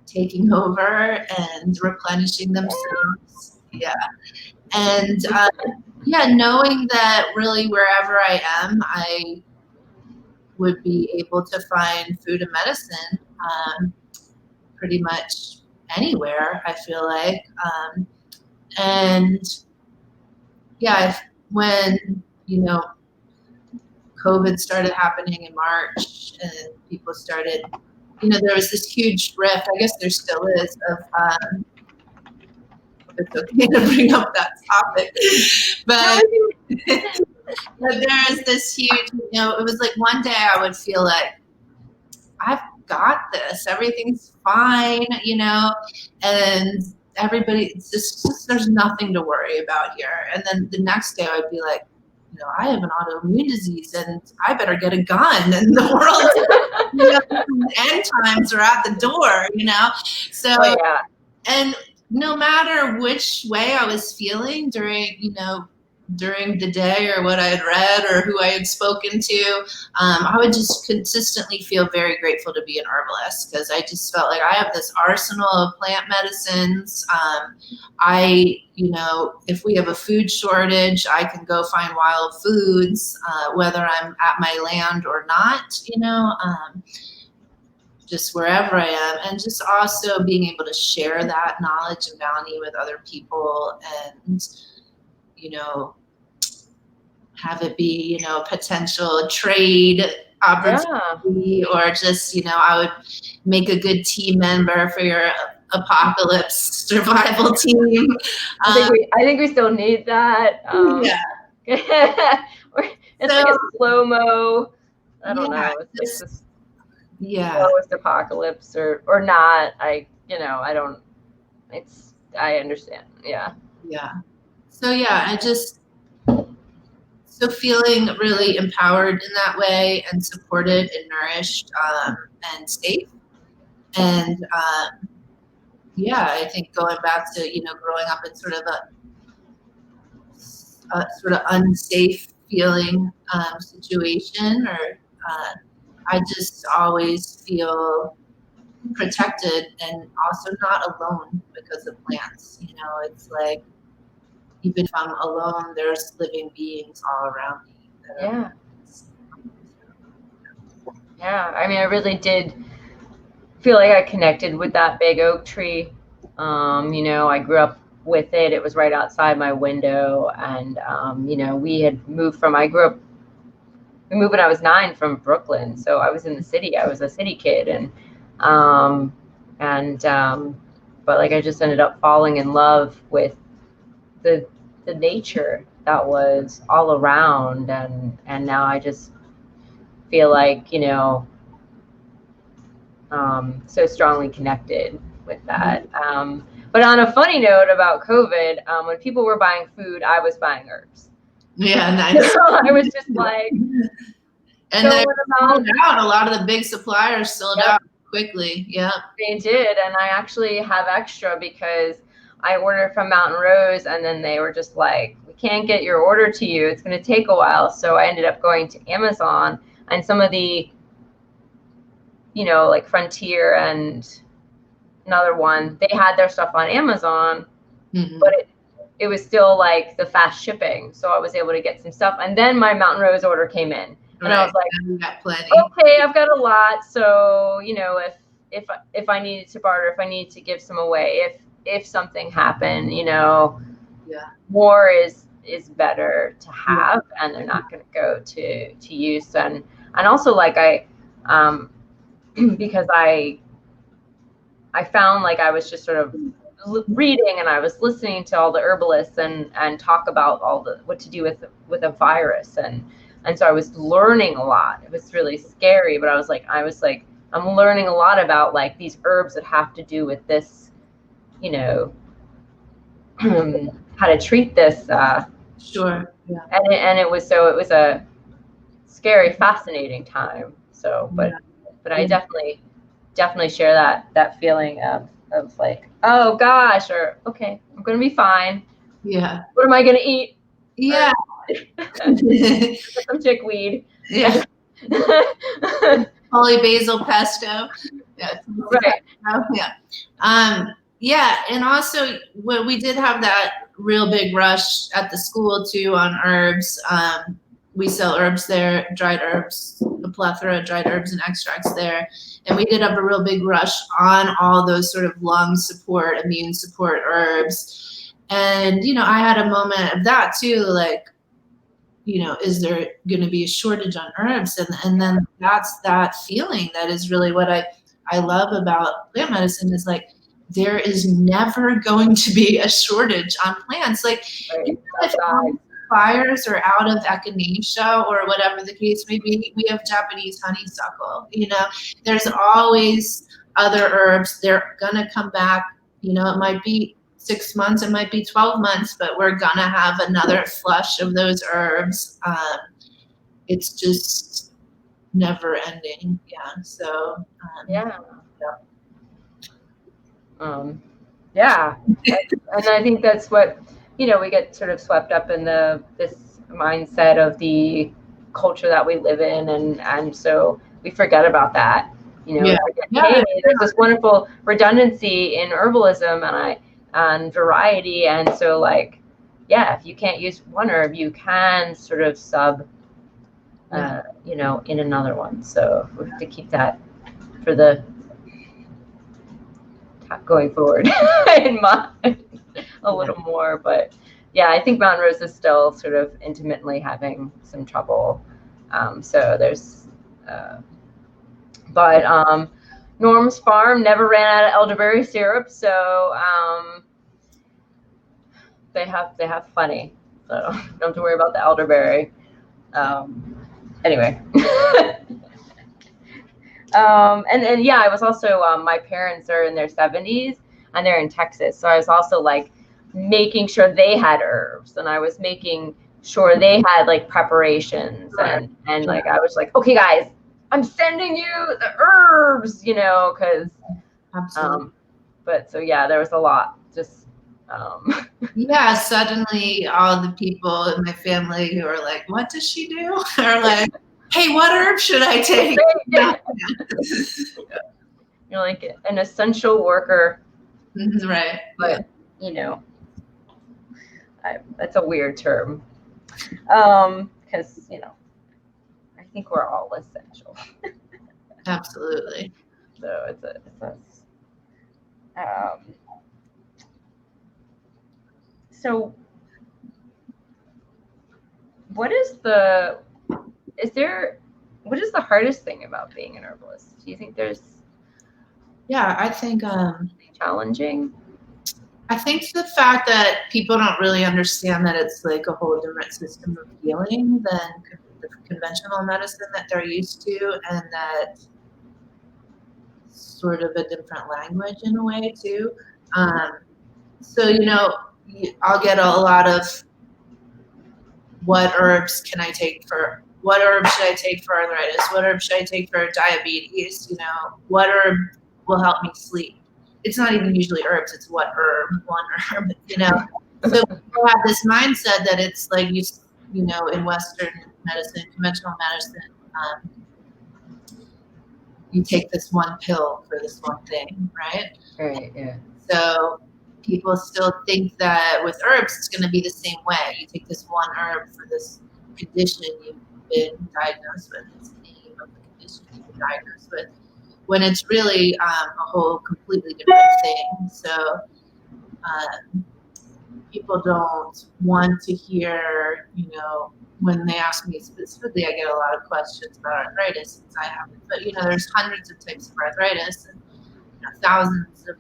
taking over and replenishing themselves. Yeah. And knowing that really wherever I am, I would be able to find food and medicine pretty much anywhere, I feel like. And when, you know, COVID started happening in March and people started, you know, there was this huge rift, I guess there still is, of it's okay to bring up that topic, but there's this huge, you know, it was like one day I would feel like, I've got this, everything's fine, you know, and everybody, it's just there's nothing to worry about here. And then the next day I'd be like, you know, I have an autoimmune disease and I better get a gun, and the world, you know, end times are at the door, you know. So and no matter which way I was feeling during the day, or what I had read, or who I had spoken to, I would just consistently feel very grateful to be an herbalist, because I just felt like I have this arsenal of plant medicines. You know, if we have a food shortage, I can go find wild foods, whether I'm at my land or not, you know. Just wherever I am, and just also being able to share that knowledge and bounty with other people, and, you know, have it be, you know, potential trade opportunity, or just, you know, I would make a good team member for your apocalypse survival team. I think we still need that. It's like a slow-mo. I don't know. It's just slowest apocalypse or not. I understand. Yeah. So I just feeling really empowered in that way, and supported and nourished, and safe. And I think going back to, you know, growing up in sort of a sort of unsafe feeling situation, or I just always feel protected and also not alone because of plants. You know, it's like, even if I'm alone, there's living beings all around me. Yeah. I mean, I really did feel like I connected with that big oak tree. You know, I grew up with it. It was right outside my window. And, you know, we moved when I was 9 from Brooklyn. So I was in the city. I was a city kid. But like, I just ended up falling in love with the nature that was all around. And now I just feel like, you know, so strongly connected with that. But on a funny note about COVID, when people were buying food, I was buying herbs. Yeah, nice. So I was just like, and they sold out. A lot of the big suppliers sold out quickly. Yeah, they did, and I actually have extra because I ordered from Mountain Rose, and then they were just like, we can't get your order to you. It's going to take a while. So I ended up going to Amazon, and some of the, like Frontier and another one, they had their stuff on Amazon, but it was still like the fast shipping. So I was able to get some stuff. And then my Mountain Rose order came in. And I was like, okay, I've got a lot. So, if I needed to barter, if I needed to give some away, if something happened, more is better to have, and they're not going to go to use. And also, like, because I found like I was just sort of reading, and I was listening to all the herbalists and talk about what to do with a virus, and so I was learning a lot. It was really scary, but I was like I'm learning a lot about like these herbs that have to do with this, how to treat this. Sure. Yeah. And it was a scary, fascinating time. So, but I definitely share that feeling of like, oh gosh, or okay, I'm gonna be fine. Yeah. What am I gonna eat? Yeah. Some chickweed. Yeah. Holy basil pesto. Yeah. Right. Yeah. Yeah, and also we did have that real big rush at the school too on herbs. We sell herbs there, dried herbs, a plethora of dried herbs and extracts there. And we did have a real big rush on all those sort of lung support, immune support herbs. And, I had a moment of that too, like, is there going to be a shortage on herbs? And then that's that feeling that is really what I love about plant medicine is like, there is never going to be a shortage on plants. Like, if suppliers are out of echinacea or whatever the case may be, we have Japanese honeysuckle. There's always other herbs. They're gonna come back. It might be 6 months, it might be 12 months, but we're gonna have another flush of those herbs. It's just never ending. Yeah. So. And I think that's what we get sort of swept up in this mindset of the culture that we live in, and so we forget about that. Hey, there's this wonderful redundancy in herbalism and variety, and so like, if you can't use one herb, you can sort of sub, in another one. So we have to keep that for the going forward in mind a little more. But I think Mountain Rose is still sort of intermittently having some trouble. So there's, but Norm's Farm never ran out of elderberry syrup, so they have plenty. So don't have to worry about the elderberry. Anyway. And I was also, my parents are in their 70s and they're in Texas. So I was also like making sure they had herbs, and I was making sure they had like preparations, and like, I was like, okay guys, I'm sending you the herbs, cause, but so there was a lot just, suddenly all the people in my family who are like, what does she do? Are like, hey, what herb should I take? You're like an essential worker. Right. But, that's a weird term. Because, I think we're all essential. Absolutely. So it's so what is the hardest thing about being an herbalist? Do you think there's I think challenging? I think the fact that people don't really understand that it's like a whole different system of healing than the conventional medicine that they're used to, and that sort of a different language in a way too. So, I'll get a lot of what herbs should I take for arthritis? What herb should I take for diabetes? What herb will help me sleep? It's not even usually herbs, it's one herb. So people have this mindset that it's like, in Western medicine, conventional medicine, you take this one pill for this one thing, right? Right, yeah. So people still think that with herbs, it's going to be the same way. You take this one herb for this condition you've been diagnosed with. It's the name of the condition you've been diagnosed with, when it's really a whole completely different thing. So people don't want to hear, when they ask me specifically, I get a lot of questions about arthritis since I haven't. But, there's hundreds of types of arthritis and thousands of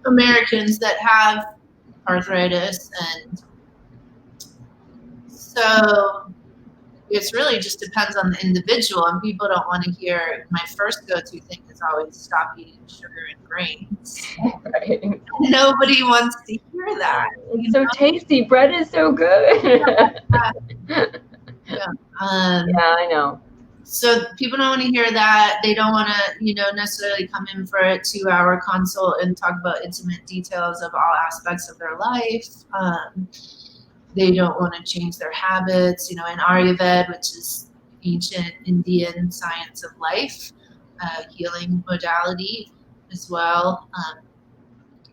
Americans that have arthritis. And so it's really just depends on the individual, and people don't want to hear. My first go-to thing is always stop eating sugar and grains. Right. Nobody wants to hear that. It's so tasty. Bread is so good. Yeah, I know. So people don't want to hear that. They don't want to, necessarily come in for a 2-hour consult and talk about intimate details of all aspects of their life. They don't want to change their habits. In Ayurveda, which is ancient Indian science of life, healing modality as well.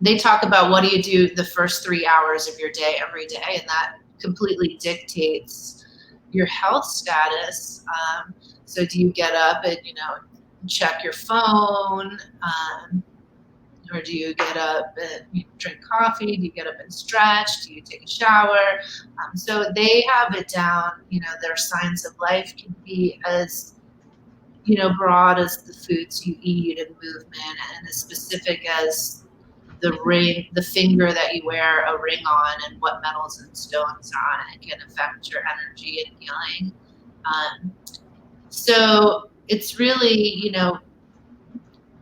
They talk about what do you do the first 3 hours of your day every day, and that completely dictates your health status. So do you get up and, check your phone? Or do you get up and drink coffee? Do you get up and stretch? Do you take a shower? So they have it down, their science of life can be as, broad as the foods you eat and movement, and as specific as the finger that you wear a ring on and what metals and stones are on it can affect your energy and healing. So it's really,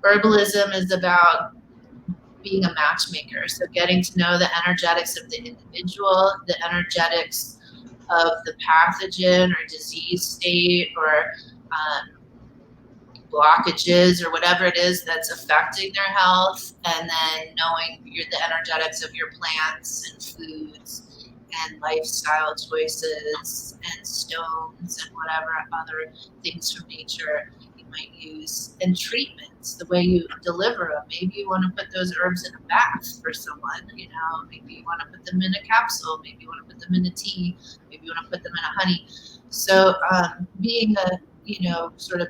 herbalism is about being a matchmaker. So getting to know the energetics of the individual, the energetics of the pathogen or disease state or blockages or whatever it is that's affecting their health, and then knowing the energetics of your plants and foods and lifestyle choices and stones and whatever other things from nature you might use, and treatments, the way you deliver them. Maybe you want to put those herbs in a bath for someone, maybe you want to put them in a capsule, maybe you want to put them in a tea, maybe you want to put them in a honey. So being a sort of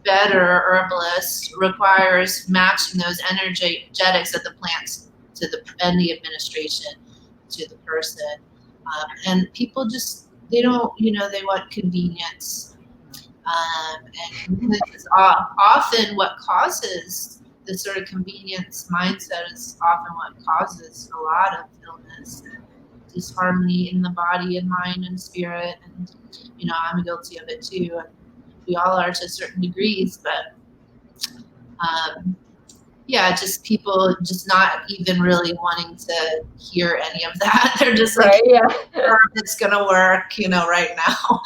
better herbalist requires matching those energetics of the plants and the administration to the person. And people just, they don't, they want convenience. And convenience is often what causes the sort of convenience mindset is often what causes a lot of illness and disharmony in the body and mind and spirit. And, I'm guilty of it too. And we all are to certain degrees, but just people just not even really wanting to hear any of that. They're just like, right, yeah. It's gonna work, right now.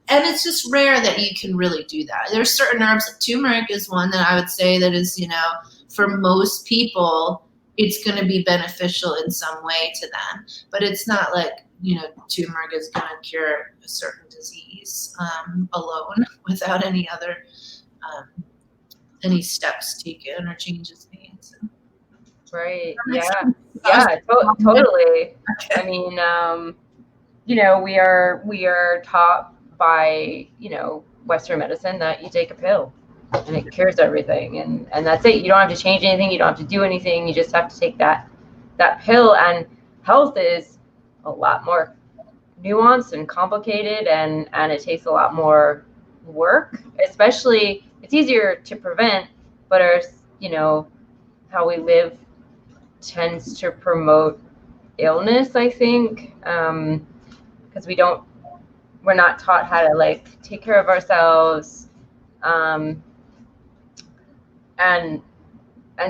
And it's just rare that you can really do that. There's certain herbs, like turmeric is one that I would say that is, for most people, it's going to be beneficial in some way to them. But it's not like, turmeric is going to cure a certain disease alone without any other, any steps taken or changes made. So. Right, yeah. Yeah, totally. Okay. I mean, we are taught by, Western medicine that you take a pill and it cures everything, and that's it. You don't have to change anything, you don't have to do anything, you just have to take that pill. And health is a lot more nuanced and complicated, and it takes a lot more work. Especially, it's easier to prevent, but how we live tends to promote illness, I think, because we're not taught how to take care of ourselves. and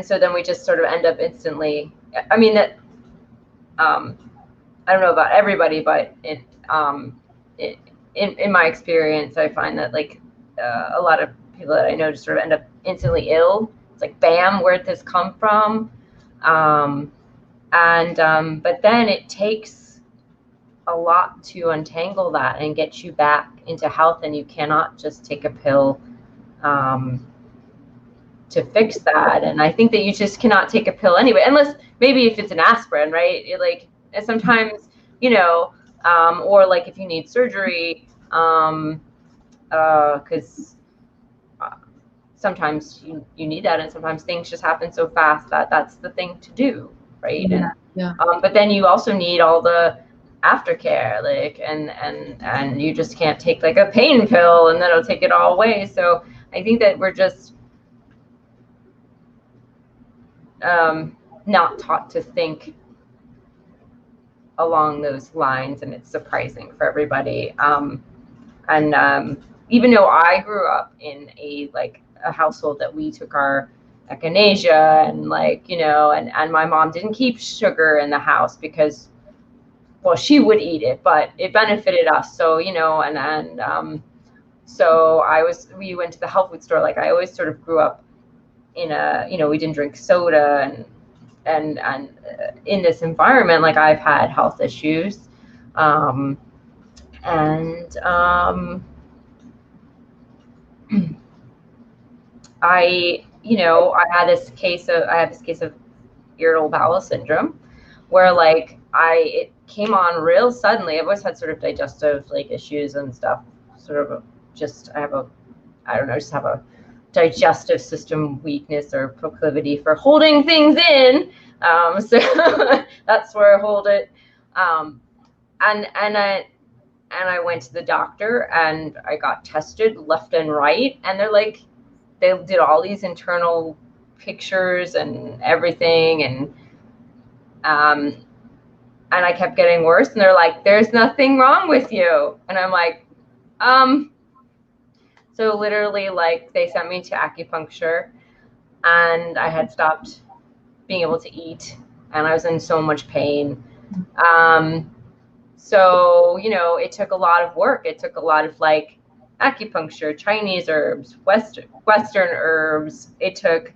so then we just sort of end up instantly. I mean that. I don't know about everybody, but in my experience, I find that like a lot of people that I know just sort of end up instantly ill. It's like, bam, where'd this come from? But then it takes a lot to untangle that and get you back into health, and you cannot just take a pill to fix that. And I think that you just cannot take a pill anyway, unless maybe if it's an aspirin, right? And sometimes, or like if you need surgery, because sometimes you need that, and sometimes things just happen so fast that that's the thing to do, right? Yeah. But then you also need all the aftercare, like, and you just can't take like a pain pill and then it'll take it all away. So I think that we're just not taught to think along those lines, and it's surprising for everybody. Even though I grew up in a household that we took our echinacea and and my mom didn't keep sugar in the house because, well, she would eat it, but it benefited us. So, so we went to the health food store. Like, I always sort of grew up in we didn't drink soda, and in this environment, like, I've had health issues. I had this case of irritable bowel syndrome, where it came on real suddenly. I've always had sort of digestive issues and stuff. Just have a digestive system weakness or proclivity for holding things in. So that's where I hold it. And I went to the doctor and I got tested left and right, and they did all these internal pictures and everything, and I kept getting worse, and they're like, "There's nothing wrong with you," and I'm like, So literally, they sent me to acupuncture, and I had stopped being able to eat, and I was in so much pain. So, it took a lot of work. It took a lot of acupuncture, Chinese herbs, Western herbs. It took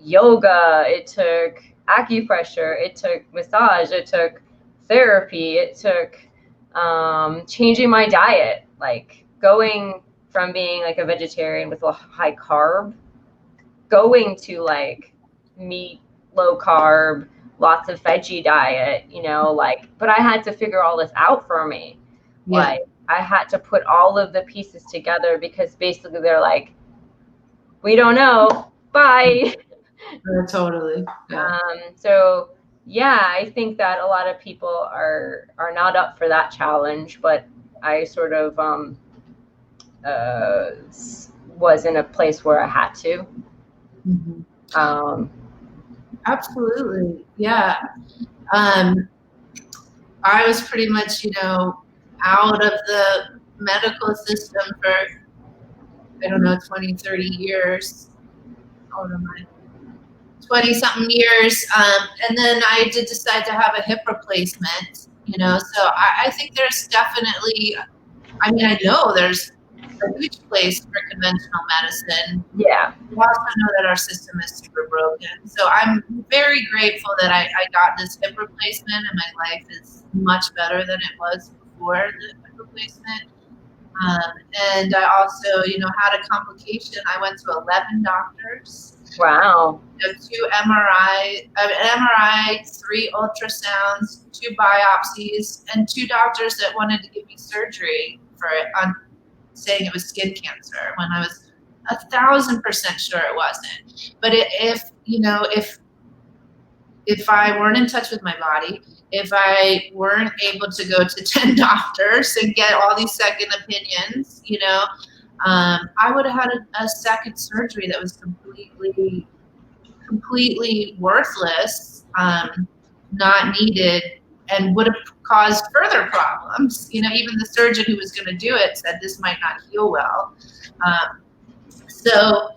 yoga. It took acupressure. It took massage. It took therapy. It took changing my diet, going from being a vegetarian with a high carb, going to meat, low carb, lots of veggie diet, but I had to figure all this out for me. Yeah. I had to put all of the pieces together, because basically they're like, we don't know, bye. Totally. Yeah. So yeah, I think that a lot of people are not up for that challenge, but I sort of was in a place where I had to. Mm-hmm. Absolutely. Yeah. I was pretty much, out of the medical system for, 20, 30 years. How old am I? 20 something years. And then I did decide to have a hip replacement, so I think there's definitely, I know there's a huge place for conventional medicine. Yeah. We also know that our system is super broken. So I'm very grateful that I got this hip replacement, and my life is much better than it was before the hip replacement. And I also, had a complication. I went to 11 doctors. Wow. 2 MRI, 3 ultrasounds, 2 biopsies, and 2 doctors that wanted to give me surgery for it, saying it was skin cancer, when I was 1,000% sure it wasn't. But if I weren't in touch with my body, if I weren't able to go to 10 doctors and get all these second opinions, I would have had a second surgery that was completely worthless, not needed, and would have caused further problems. Even the surgeon who was going to do it said this might not heal well. So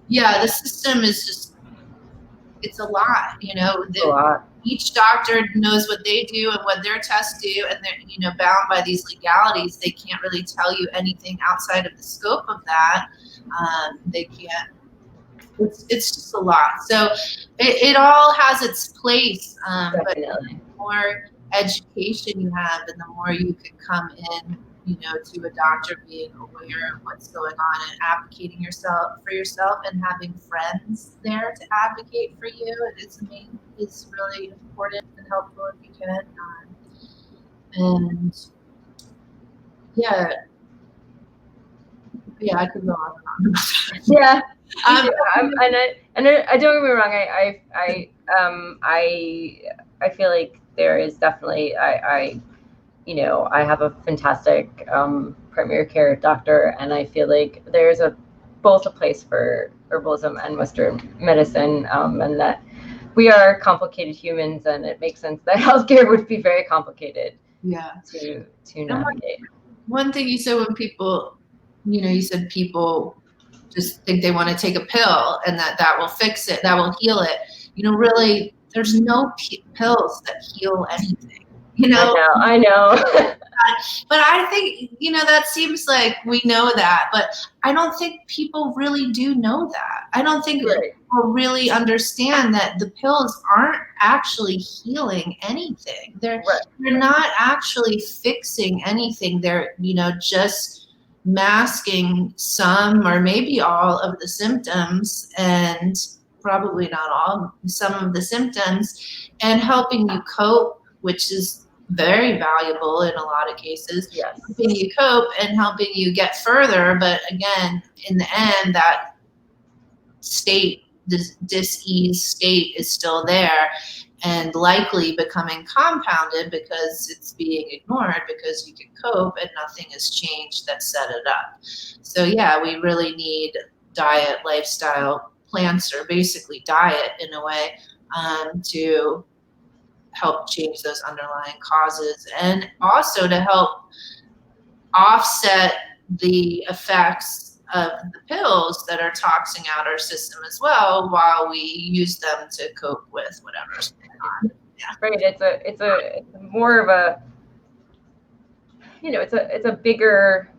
Yeah, the system is just, it's a lot, you know. A lot. Each doctor knows what they do and what their tests do, and they're, you know, bound by these legalities. They can't really tell you anything outside of the scope of that. They can't. It's just a lot. So it all has its place, but Definitely. the more education you have, and the more you can come in, you know, to a doctor being aware of what's going on and advocating for yourself, and having friends there to advocate for you, it's really important and helpful if you can. And yeah, I could go on and on. Yeah. And I don't get me wrong. I feel like there is definitely you know, I have a fantastic primary care doctor, and I feel like there's both a place for herbalism and Western medicine, and that we are complicated humans, and it makes sense that healthcare would be very complicated. Yeah. To navigate. One thing you said, when people, you know, you said people just think they want to take a pill and that will fix it, that will heal it. You know, really, there's no pills that heal anything. You know, I know. But I think, you know, that seems like we know that, but I don't think people really do know that. I don't think people really understand that the pills aren't actually healing anything. They're not actually fixing anything. They're, you know, just masking some or maybe all of the symptoms, and probably not all, some of the symptoms, and helping you cope, which is very valuable in a lot of cases. Yes. Helping you cope and helping you get further. But again, in the end, that state, this dis-ease state, is still there, and likely becoming compounded because it's being ignored, because you can cope and nothing has changed that set it up. So yeah, we really need diet, lifestyle, plants, or basically diet in a way, to help change those underlying causes, and also to help offset the effects of the pills that are toxing out our system as well, while we use them to cope with whatever's going on. Yeah. Right. It's more of a, you know, it's a bigger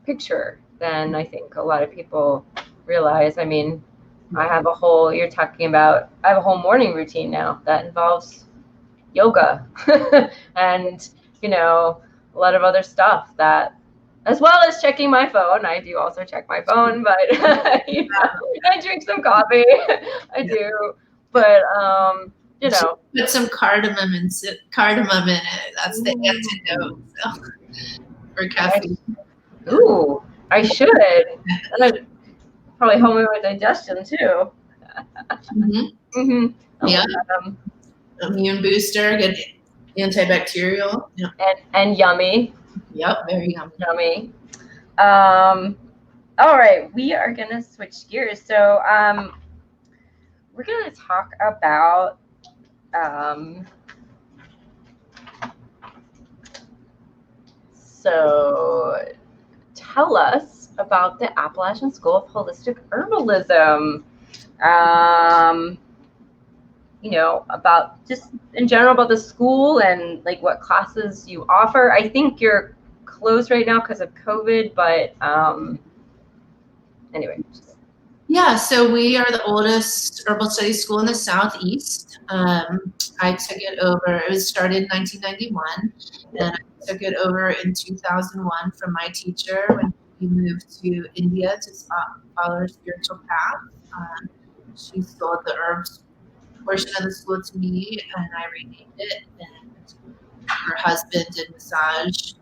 picture than I think a lot of people realize. I mean, I have a whole morning routine now that involves yoga and, you know, a lot of other stuff, that, as well as checking my phone. I do also check my phone, but you know, I drink some coffee. I do, but you know, put some cardamom in it. That's the antidote, so, for caffeine. Ooh, I should. That'd probably help me with digestion too. Yeah. Immune booster, good antibacterial. Yeah. And yummy. Yep, very yummy. Yummy. All right, we are gonna switch gears. So we're gonna talk about so tell us about the Appalachian School of Holistic Herbalism. You know, about just in general about the school and like what classes you offer. I think you're closed right now because of COVID, but anyway. Yeah, so we are the oldest herbal studies school in the Southeast. I took it over. It was started in 1991, and I took it over in 2001 from my teacher when he moved to India to follow her spiritual path. She sold the herbs portion of the school to me, and I renamed it. And her husband did massage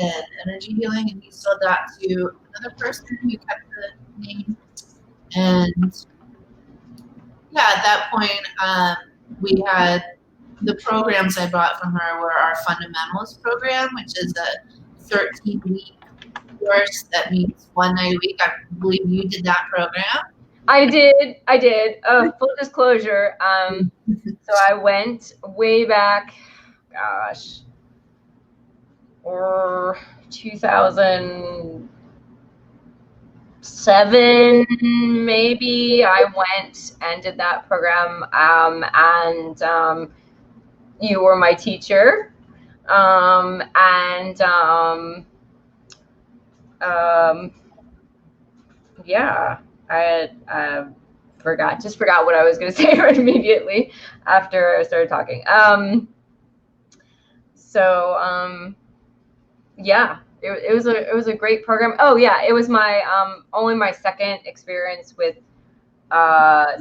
and energy healing, and he sold that to another person who kept the name. And yeah, at that point, we had the programs I brought from her were our fundamentals program, which is a 13-week course that meets one night a week. I believe you did that program. I did. Full disclosure. So I went way back, gosh, or 2000. 7 maybe, I went and did that program, and you were my teacher, and yeah, I forgot what I was going to say right immediately after I started talking. Yeah, it was a great program. Oh yeah, it was my only my second experience with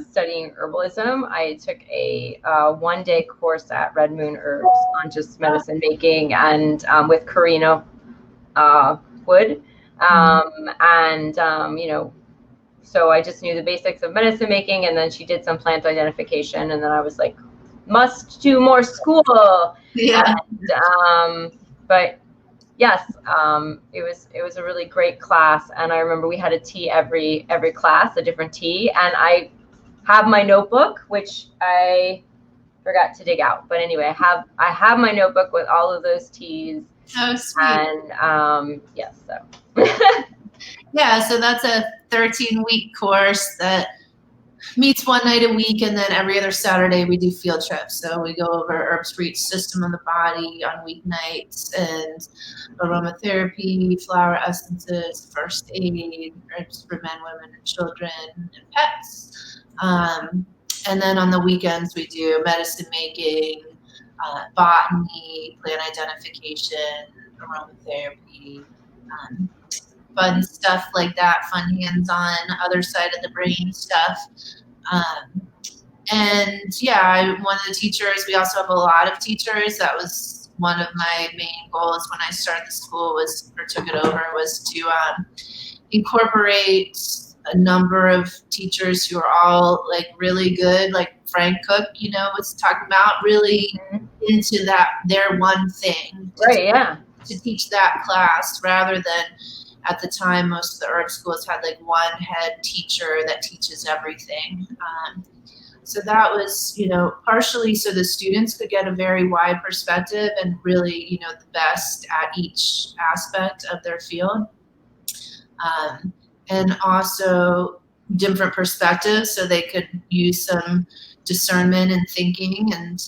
studying herbalism. I took a 1-day course at Red Moon Herbs on just medicine making, and with Karina Wood, and so I just knew the basics of medicine making, and then she did some plant identification, and then I was like, must do more school. Yeah. And, but yes, it was a really great class, and I remember we had a tea every class, a different tea, and I have my notebook, which I forgot to dig out, but anyway, I have my notebook with all of those teas. Oh, sweet. And yes, so yeah, so that's a 13-week course that meets one night a week, and then every other Saturday we do field trips. So we go over herbs for each system of the body on weeknights, and aromatherapy, flower essences, first aid, herbs for men, women, and children, and pets. And then on the weekends we do medicine making, botany, plant identification, aromatherapy, fun stuff like that, fun hands-on, other side of the brain stuff. And yeah, one of the teachers, we also have a lot of teachers. That was one of my main goals when I started the school took it over, was to incorporate a number of teachers who are all like really good, like Frank Cook, was talking about, really into their one thing. Right, yeah. To teach that class, rather than at the time, most of the herb schools had like one head teacher that teaches everything. So that was, partially so the students could get a very wide perspective and really, the best at each aspect of their field. And also different perspectives, so they could use some discernment and thinking, and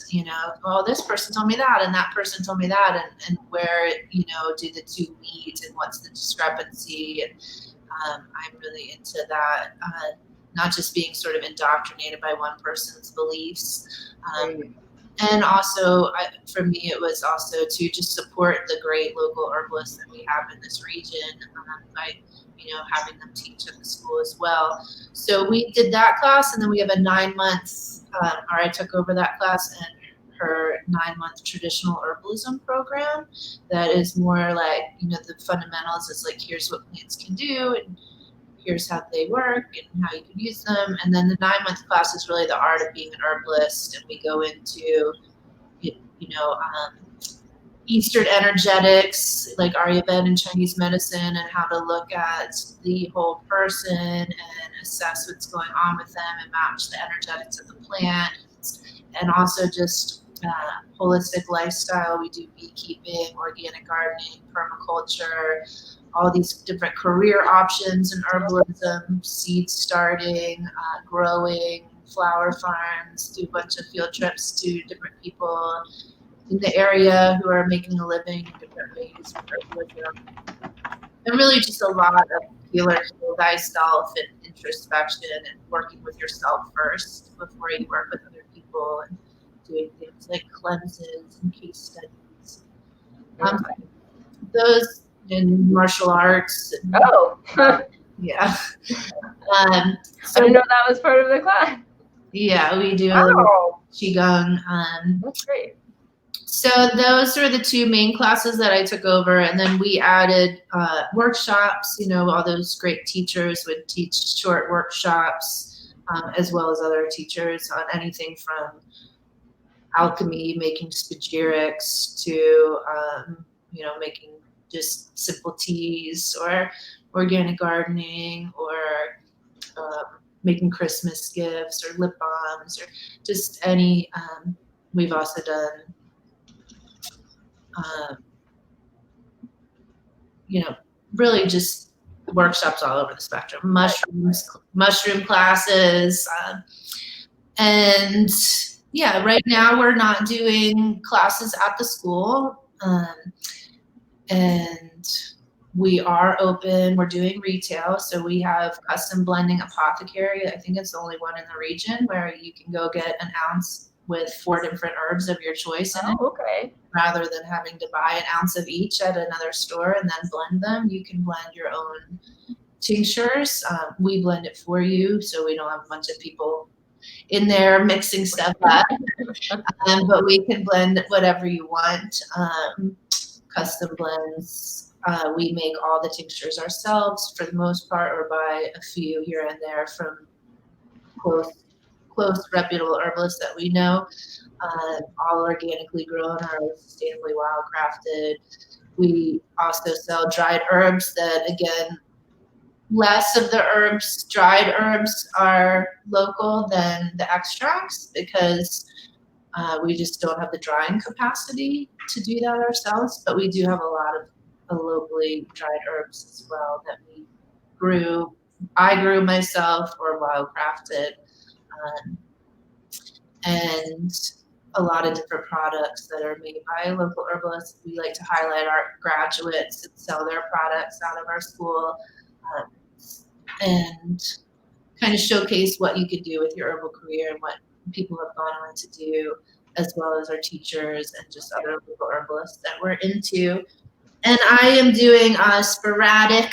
this person told me that, and that person told me that, and where do the two meet, and what's the discrepancy. And I'm really into that, not just being sort of indoctrinated by one person's beliefs. And also, for me, it was also to just support the great local herbalists that we have in this region, by having them teach at the school as well. So we did that class, and then we have a 9-month, or I took over that class, and her 9-month traditional herbalism program that is more like, the fundamentals is like, here's what plants can do, and here's how they work, and how you can use them. And then the 9-month class is really the art of being an herbalist, and we go into, Eastern energetics, like Ayurveda and Chinese medicine, and how to look at the whole person and assess what's going on with them and match the energetics of the plant. And also just holistic lifestyle. We do beekeeping, organic gardening, permaculture, all these different career options in herbalism, seed starting, growing, flower farms, do a bunch of field trips to different people in the area who are making a living in different ways with herbalism. And really just a lot of heal thyself and introspection and working with yourself first before you work with other people, and doing things like cleanses and case studies. Those in martial arts. Yeah. So, I didn't know that was part of the class. Yeah, we do a little Qigong. That's great. So those were the two main classes that I took over, and then we added workshops. All those great teachers would teach short workshops, as well as other teachers on anything from alchemy, making spagyrics, to making just simple teas, or organic gardening, or making Christmas gifts, or lip balms, or just any. We've also done really just workshops all over the spectrum, mushroom classes. And yeah, right now we're not doing classes at the school. And we are open. We're doing retail. So we have Custom Blending Apothecary. I think it's the only one in the region where you can go get an ounce with 4 different herbs of your choice in it. Okay. Rather than having to buy an ounce of each at another store and then blend them, you can blend your own tinctures. We blend it for you, so we don't have a bunch of people in there mixing stuff up. But we can blend whatever you want. Custom blends. We make all the tinctures ourselves for the most part, or buy a few here and there from close reputable herbalists that we know. All organically grown or sustainably wildcrafted. We also sell dried herbs that, again, less of the dried herbs are local than the extracts because we just don't have the drying capacity to do that ourselves. But we do have a lot of locally dried herbs as well that we grew. I grew myself or wildcrafted. And a lot of different products that are made by local herbalists. We like to highlight our graduates and sell their products out of our school, and kind of showcase what you could do with your herbal career and what people have gone on to do, as well as our teachers and just other local herbalists that we're into. And I am doing a sporadic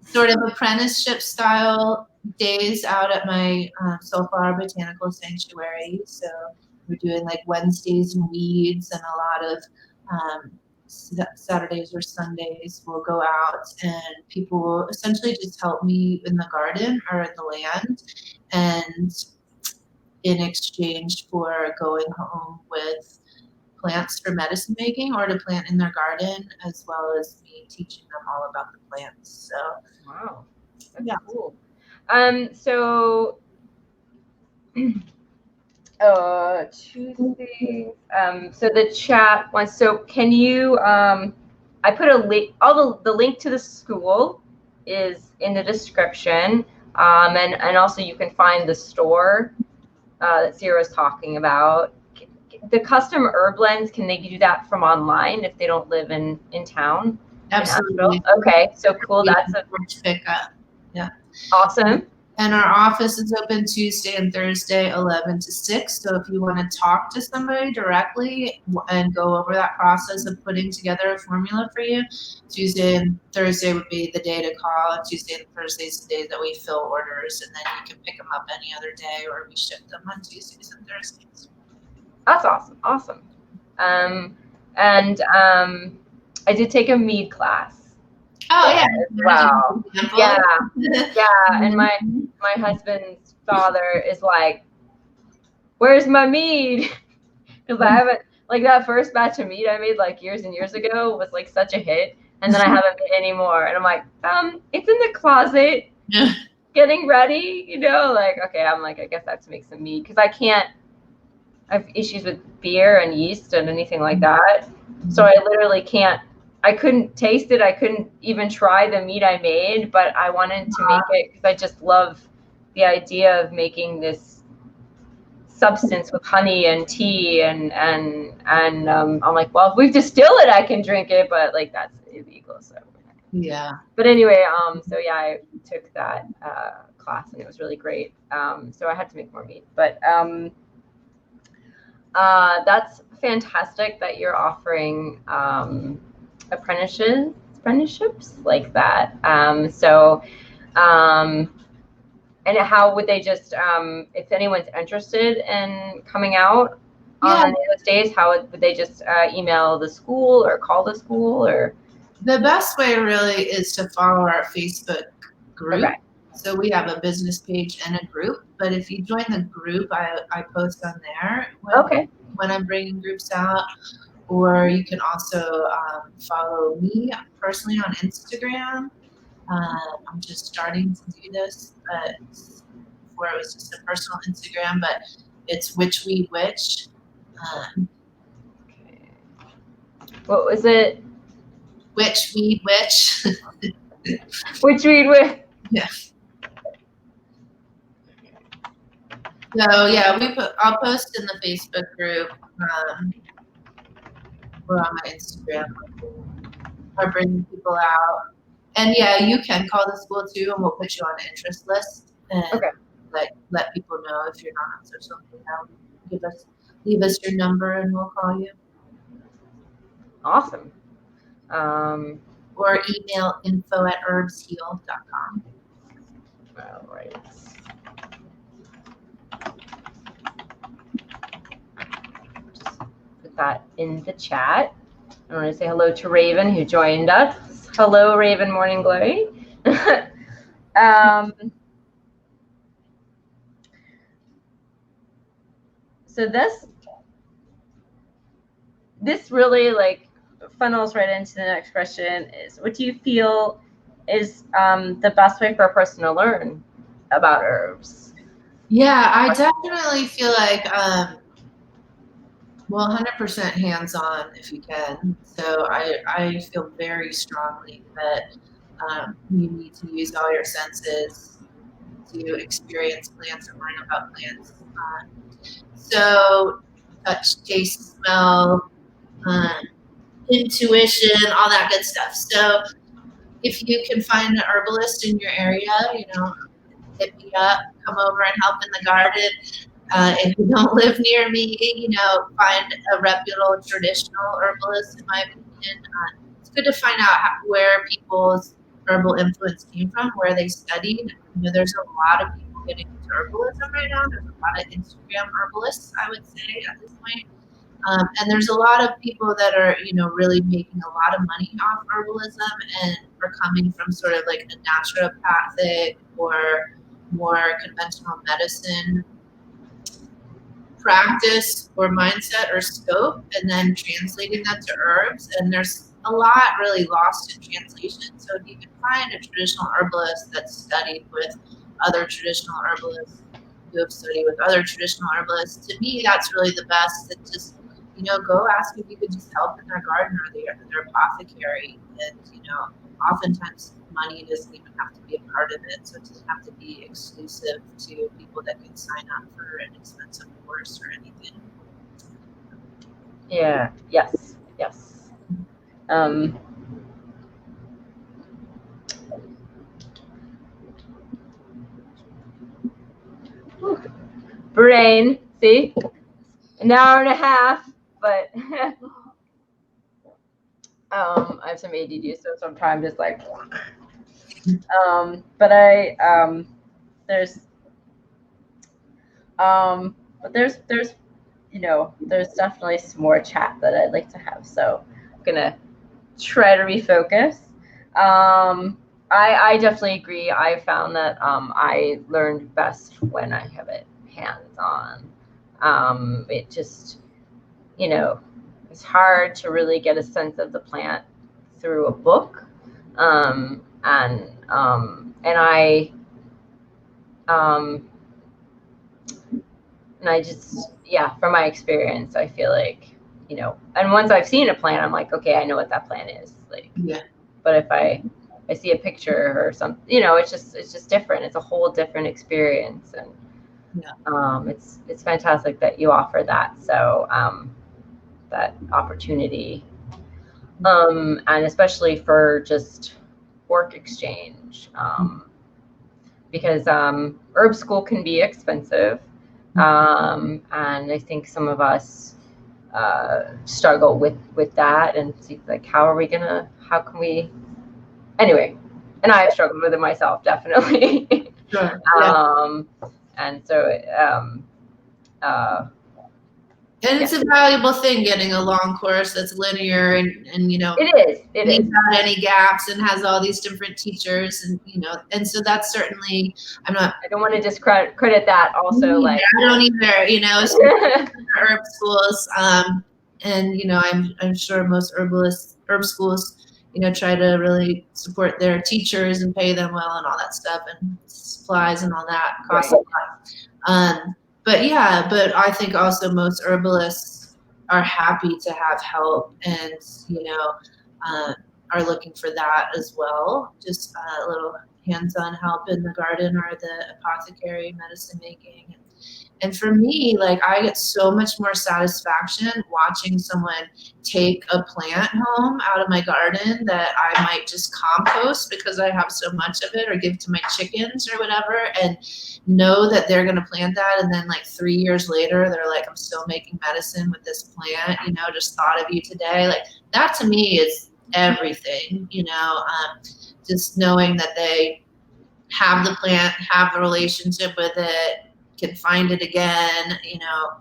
sort of apprenticeship style days out at my Soulflower Botanical Sanctuary. So we're doing like Wednesdays and weeds, and a lot of Saturdays or Sundays we'll go out and people will essentially just help me in the garden or in the land, and in exchange for going home with plants for medicine making or to plant in their garden, as well as me teaching them all about the plants. So wow, that's cool. So two things. So the chat wants. So can you? I put a link. The link to the school is in the description, and also you can find the store that Ceara is talking about. The custom herb blends, can they do that from online if they don't live in town? Absolutely. Okay, so cool. That's a pickup. Yeah. Awesome. And our office is open Tuesday and Thursday, 11 to 6. So if you want to talk to somebody directly and go over that process of putting together a formula for you, Tuesday and Thursday would be the day to call. And Tuesday and Thursday is the day that we fill orders, and then you can pick them up any other day, or we ship them on Tuesdays and Thursdays. That's awesome. Awesome. I did take a mead class. Oh yeah. Wow. Yeah. Yeah. And my husband's father is like, "Where's my mead?" Because I haven't, like, that first batch of mead I made like years and years ago was like such a hit, and then I haven't made any more. And I'm like, it's in the closet, getting ready. Like, okay. I'm like, I guess I have to make some mead because I have issues with beer and yeast and anything like that. So I literally can't. I couldn't taste it. I couldn't even try the mead I made, but I wanted to make it because I just love the idea of making this substance with honey and tea, and I'm like, well, if we distill it, I can drink it, but like that's illegal. So yeah. But anyway, so yeah, I took that class and it was really great. So I had to make more mead, but that's fantastic that you're offering apprenticeships like that. And how would they just, if anyone's interested in coming out on those days, how would they just email the school or call the school? Or the best way really is to follow our Facebook group. Okay. So we have a business page and a group, but if you join the group, I post on there when I'm bringing groups out. Or you can also follow me personally on Instagram. I'm just starting to do this, but before it was just a personal Instagram, but it's Witch Weed Witch. What was it? Witch Weed Witch. Which weed with? Yeah. So yeah, I'll post in the Facebook group or on my Instagram or bringing people out. And yeah, you can call the school too, and we'll put you on an interest list and Okay. let people know if you're not on social media. Leave us your number and we'll call you. Awesome. Or email info@herbsheal.com. All right. Just put that in the chat. I want to say hello to Raven who joined us. Hello, Raven Morning Glory. So this really like funnels right into the next question is, what do you feel is the best way for a person to learn about herbs? Yeah, I definitely feel like 100% hands-on if you can. So I feel very strongly that you need to use all your senses to experience plants and learn about plants. So touch, taste, smell, intuition, all that good stuff. So if you can find an herbalist in your area, hit me up, come over and help in the garden. If you don't live near me, find a reputable traditional herbalist, in my opinion. It's good to find out where people's herbal influence came from, where they studied. There's a lot of people getting into herbalism right now. There's a lot of Instagram herbalists, I would say, at this point. And there's a lot of people that are, really making a lot of money off herbalism and are coming from sort of like a naturopathic or more conventional medicine practice or mindset or scope, and then translating that to herbs. And there's a lot really lost in translation. So if you can find a traditional herbalist that's studied with other traditional herbalists who have studied with other traditional herbalists, to me, that's really the best. And just, go ask if you could just help in their garden or their apothecary. And, oftentimes money doesn't even have to be a part of it. So it doesn't have to be exclusive to people that can sign up for an expensive course or anything. Yeah. Yes. Brain, see? An hour and a half, but I have some ADD, so sometimes it's like, but there's definitely some more chat that I'd like to have. So I'm gonna try to refocus. I definitely agree. I found that I learned best when I have it hands-on. It just, it's hard to really get a sense of the plant through a book. And I just, from my experience, I feel like, and once I've seen a plant, I'm like, okay, I know what that plant is. Like, yeah. But if I see a picture or something, it's just different. It's a whole different experience. And it's fantastic that you offer that. So that opportunity, and especially for just work exchange, because herb school can be expensive, and I think some of us struggle with that and see like, how can we anyway, and I have struggled with it myself, definitely. Sure. Yeah. And so and it's a valuable thing, getting a long course that's linear and it is without any gaps and has all these different teachers, and and so that's certainly, I don't want to discredit that also. Like, I don't either, herb schools, and I'm sure most herb schools try to really support their teachers and pay them well and all that stuff, and supplies and all that costs a lot. But I think also most herbalists are happy to have help and are looking for that as well. Just a little hands-on help in the garden or the apothecary medicine making. And for me, like, I get so much more satisfaction watching someone take a plant home out of my garden that I might just compost because I have so much of it, or give to my chickens or whatever, and know that they're going to plant that. And then like 3 years later, they're like, I'm still making medicine with this plant, you know, just thought of you today. Like, that to me is everything, you know, just knowing that they have the plant, have the relationship with it, can find it again, you know,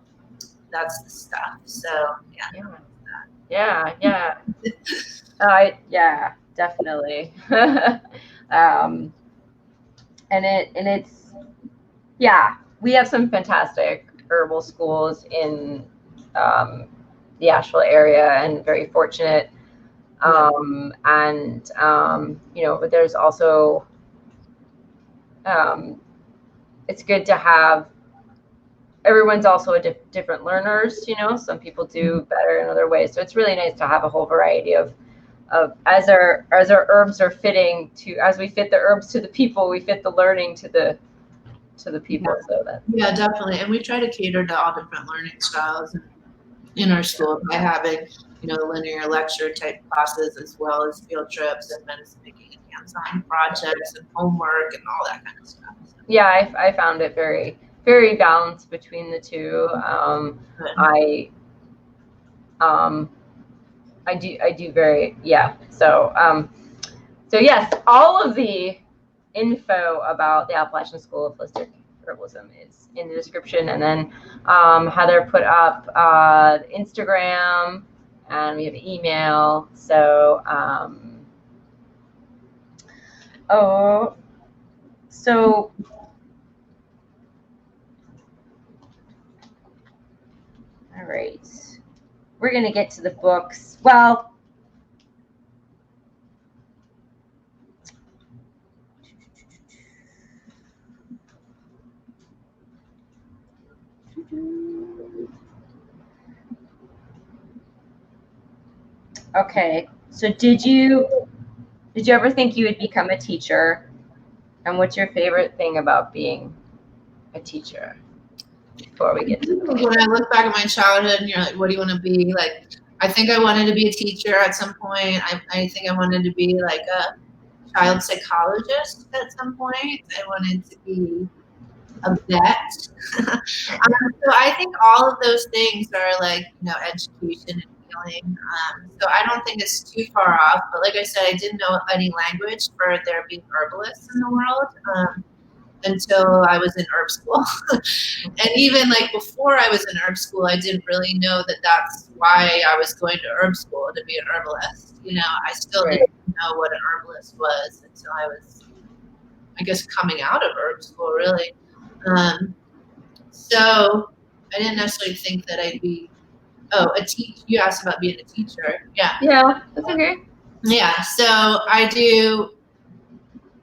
that's the stuff. So yeah. Yeah, definitely. And it's yeah, we have some fantastic herbal schools in the Asheville area, and very fortunate. And you know, but there's also it's good to have, everyone's also different learners, you know, some people do better in other ways. So it's really nice to have a whole variety of as our herbs are fitting to, as we fit the herbs to the people, we fit the learning to the people. So that, yeah, definitely. And we try to cater to all different learning styles in our school by having, you know, linear lecture type classes, as well as field trips and medicine making and hands-on projects and homework and all that kind of stuff. So. Yeah, I found it very, very balanced between the two. I do very, yeah. So yes, all of the info about the Appalachian School of Holistic Herbalism is in the description, and then Heather put up Instagram, and we have email. So so all right, we're gonna get to the books. Well, okay, so did you ever think you would become a teacher? And what's your favorite thing about being a teacher? Before we get to when I look back at my childhood and you're like, what do you want to be? Like, I think I wanted to be a teacher at some point. I think I wanted to be like a child psychologist at some point. I wanted to be a vet. So I think all of those things are like, you know, education and healing. So I don't think it's too far off. But like I said, I didn't know any language for there being herbalists in the world until I was in herb school. And even like before I was in herb school, I didn't really know that that's why I was going to herb school, to be an herbalist. You know, I still didn't know what an herbalist was until I was, I guess, coming out of herb school, really. So I didn't necessarily think that I'd be, you asked about being a teacher. Yeah, that's okay. Yeah, so I do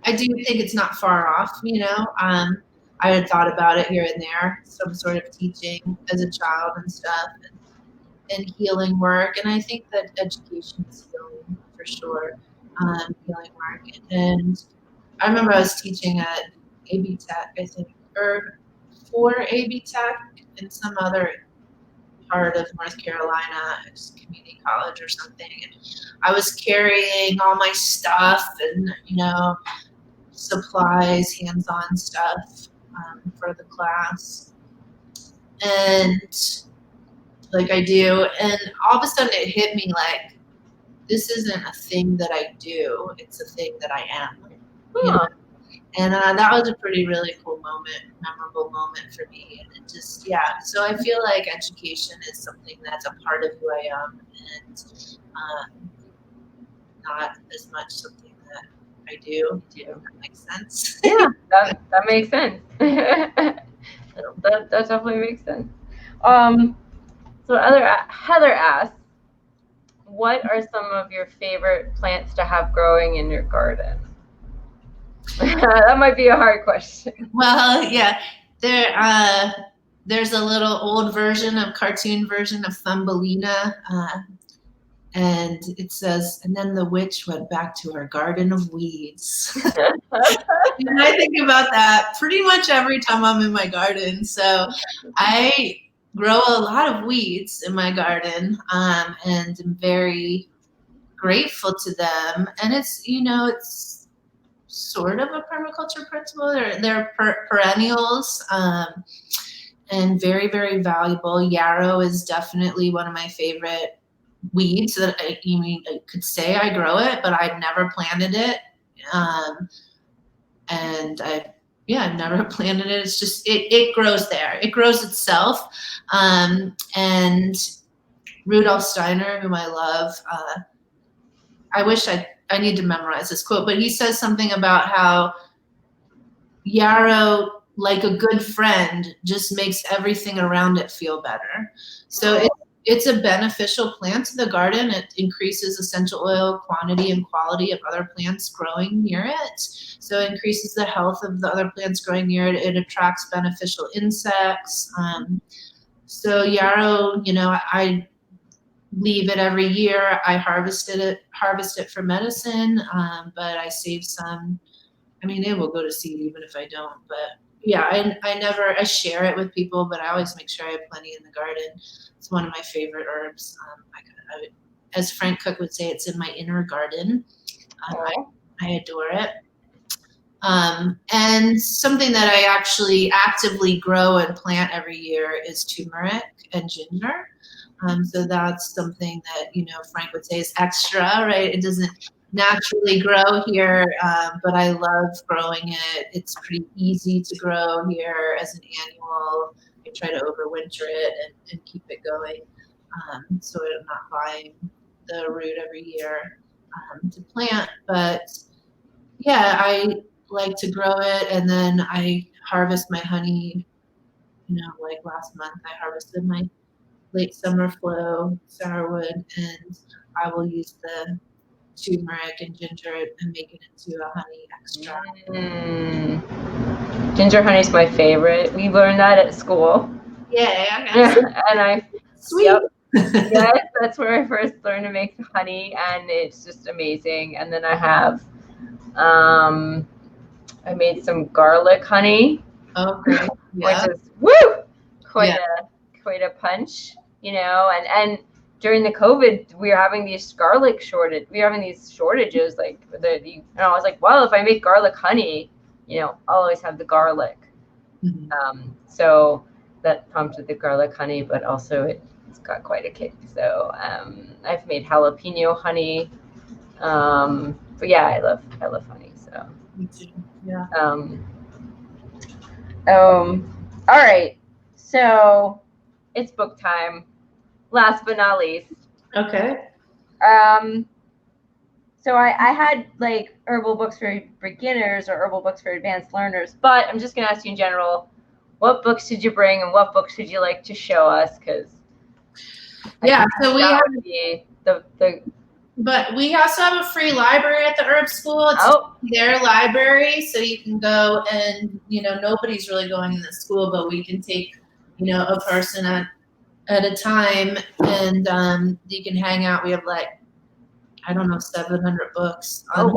think it's not far off, you know. I had thought about it here and there, some sort of teaching as a child and stuff, and healing work. And I think that education is healing for sure, healing work. And I remember I was teaching at AB Tech, I think, or for AB Tech in some other part of North Carolina, community college or something. And I was carrying all my stuff and, you know, supplies, hands-on stuff for the class. And like I do, and all of a sudden it hit me like, this isn't a thing that I do, it's a thing that I am. You know? And that was a really cool moment, memorable moment for me. And it just, yeah. So I feel like education is something that's a part of who I am, and not as much something that I do. If that makes sense. Yeah, that makes sense. that definitely makes sense. So Heather asks, what are some of your favorite plants to have growing in your garden? That might be a hard question. Well, yeah, there's a little old cartoon version of Thumbelina, And it says, and then the witch went back to her garden of weeds. And I think about that pretty much every time I'm in my garden. So I grow a lot of weeds in my garden, and I'm very grateful to them. And it's, it's sort of a permaculture principle. They're perennials, and very, very valuable. Yarrow is definitely one of my favorite weeds that I could say I grow it, but I've never planted it. And I've never planted it. It's just, it grows there. It grows itself. And Rudolf Steiner, whom I love, I wish I need to memorize this quote, but he says something about how yarrow, like a good friend, just makes everything around it feel better. So it's a beneficial plant to the garden. It increases essential oil quantity and quality of other plants growing near it. So it increases the health of the other plants growing near it. It attracts beneficial insects. So yarrow, I leave it every year. I harvest it for medicine, but I save some. I mean, it will go to seed even if I don't. But yeah, I share it with people, but I always make sure I have plenty in the garden. It's one of my favorite herbs. As Frank Cook would say, it's in my inner garden. I adore it. And something that I actually actively grow and plant every year is turmeric and ginger. So that's something that, Frank would say is extra, right? It doesn't naturally grow here, but I love growing it. It's pretty easy to grow here as an annual. I try to overwinter it and keep it going, so I'm not buying the root every year to plant. But yeah, I like to grow it, and then I harvest my honey. Like last month, I harvested my late summer flow sourwood, and I will use the turmeric and ginger and make it into a honey extract. Ginger honey is my favorite. We learned that at school. Yeah. And sweet. Yep. Yes, that's where I first learned to make honey, and it's just amazing. And then I have, I made some garlic honey. Oh, great. Yeah. Which is quite a punch, and during the COVID, we were having these garlic shortage. We were having these shortages, and I was like, well, if I make garlic honey, I'll always have the garlic. Mm-hmm. So that prompted the garlic honey, but also it's got quite a kick. So I've made jalapeno honey. But yeah, I love honey. So me too. Yeah. All right. So it's book time. Last but not least. Okay. So I had like herbal books for beginners or herbal books for advanced learners, but I'm just gonna ask you in general, what books did you bring and what books would you like to show us? Because so we have but we also have a free library at the herb school. It's their library, so you can go and nobody's really going in the school, but we can take a person at a time, and you can hang out. We have 700 books on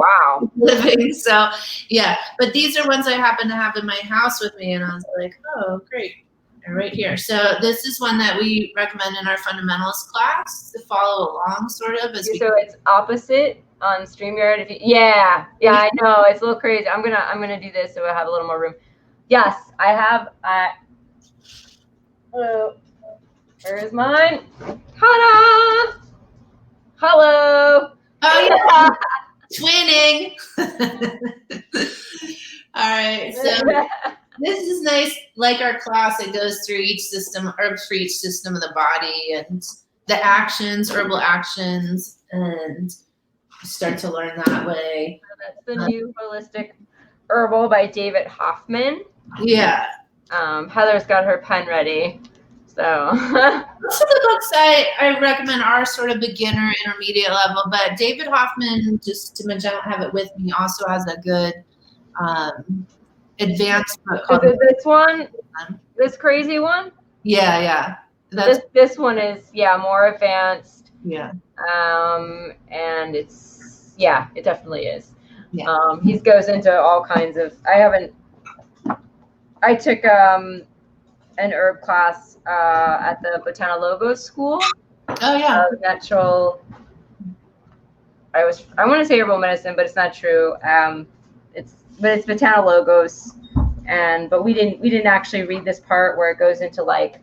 living. So yeah, but these are ones I happen to have in my house with me, and I was like, oh great, they're right here. So this is one that we recommend in our fundamentals class to follow along sort of so it's opposite on StreamYard. I know it's a little crazy. I'm gonna do this so I have a little more room. Yes, I have. Where's mine? Ta-da! Hello. Oh yeah, twinning. All right, so this is nice. Like our class, it goes through each system, herbs for each system of the body, and the actions, herbal actions, and start to learn that way. That's the new holistic herbal by David Hoffman. Yeah. Heather's got her pen ready. So most of the books I recommend are sort of beginner, intermediate level, but David Hoffman, just to mention, I don't have it with me, also has a good advanced book called this one, this crazy one. Yeah. This one is more advanced. Yeah. And it definitely is. Yeah. He goes into all kinds of. I took an herb class at the Botanologos school. Oh yeah. Natural. I want to say herbal medicine, but it's not true. It's Botanologos, but we didn't actually read this part where it goes into like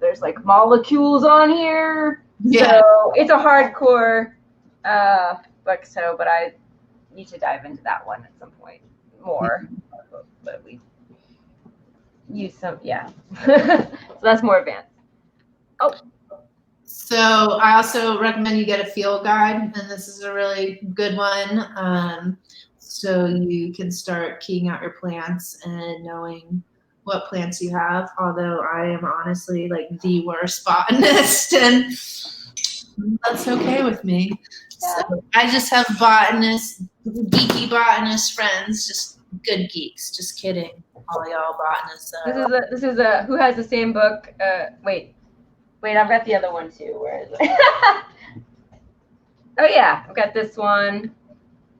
there's like molecules on here. Yeah. So it's a hardcore book. But I need to dive into that one at some point more. But we use some, yeah. So that's more advanced. Oh. So I also recommend you get a field guide, and this is a really good one. So you can start keying out your plants and knowing what plants you have. Although I am honestly like the worst botanist, and that's okay with me. Yeah. So I just have geeky botanist friends, just good geeks. Just kidding, all y'all botanists. This is a who has the same book. Wait, I've got the other one too. Where is it? Oh yeah, I've got this one.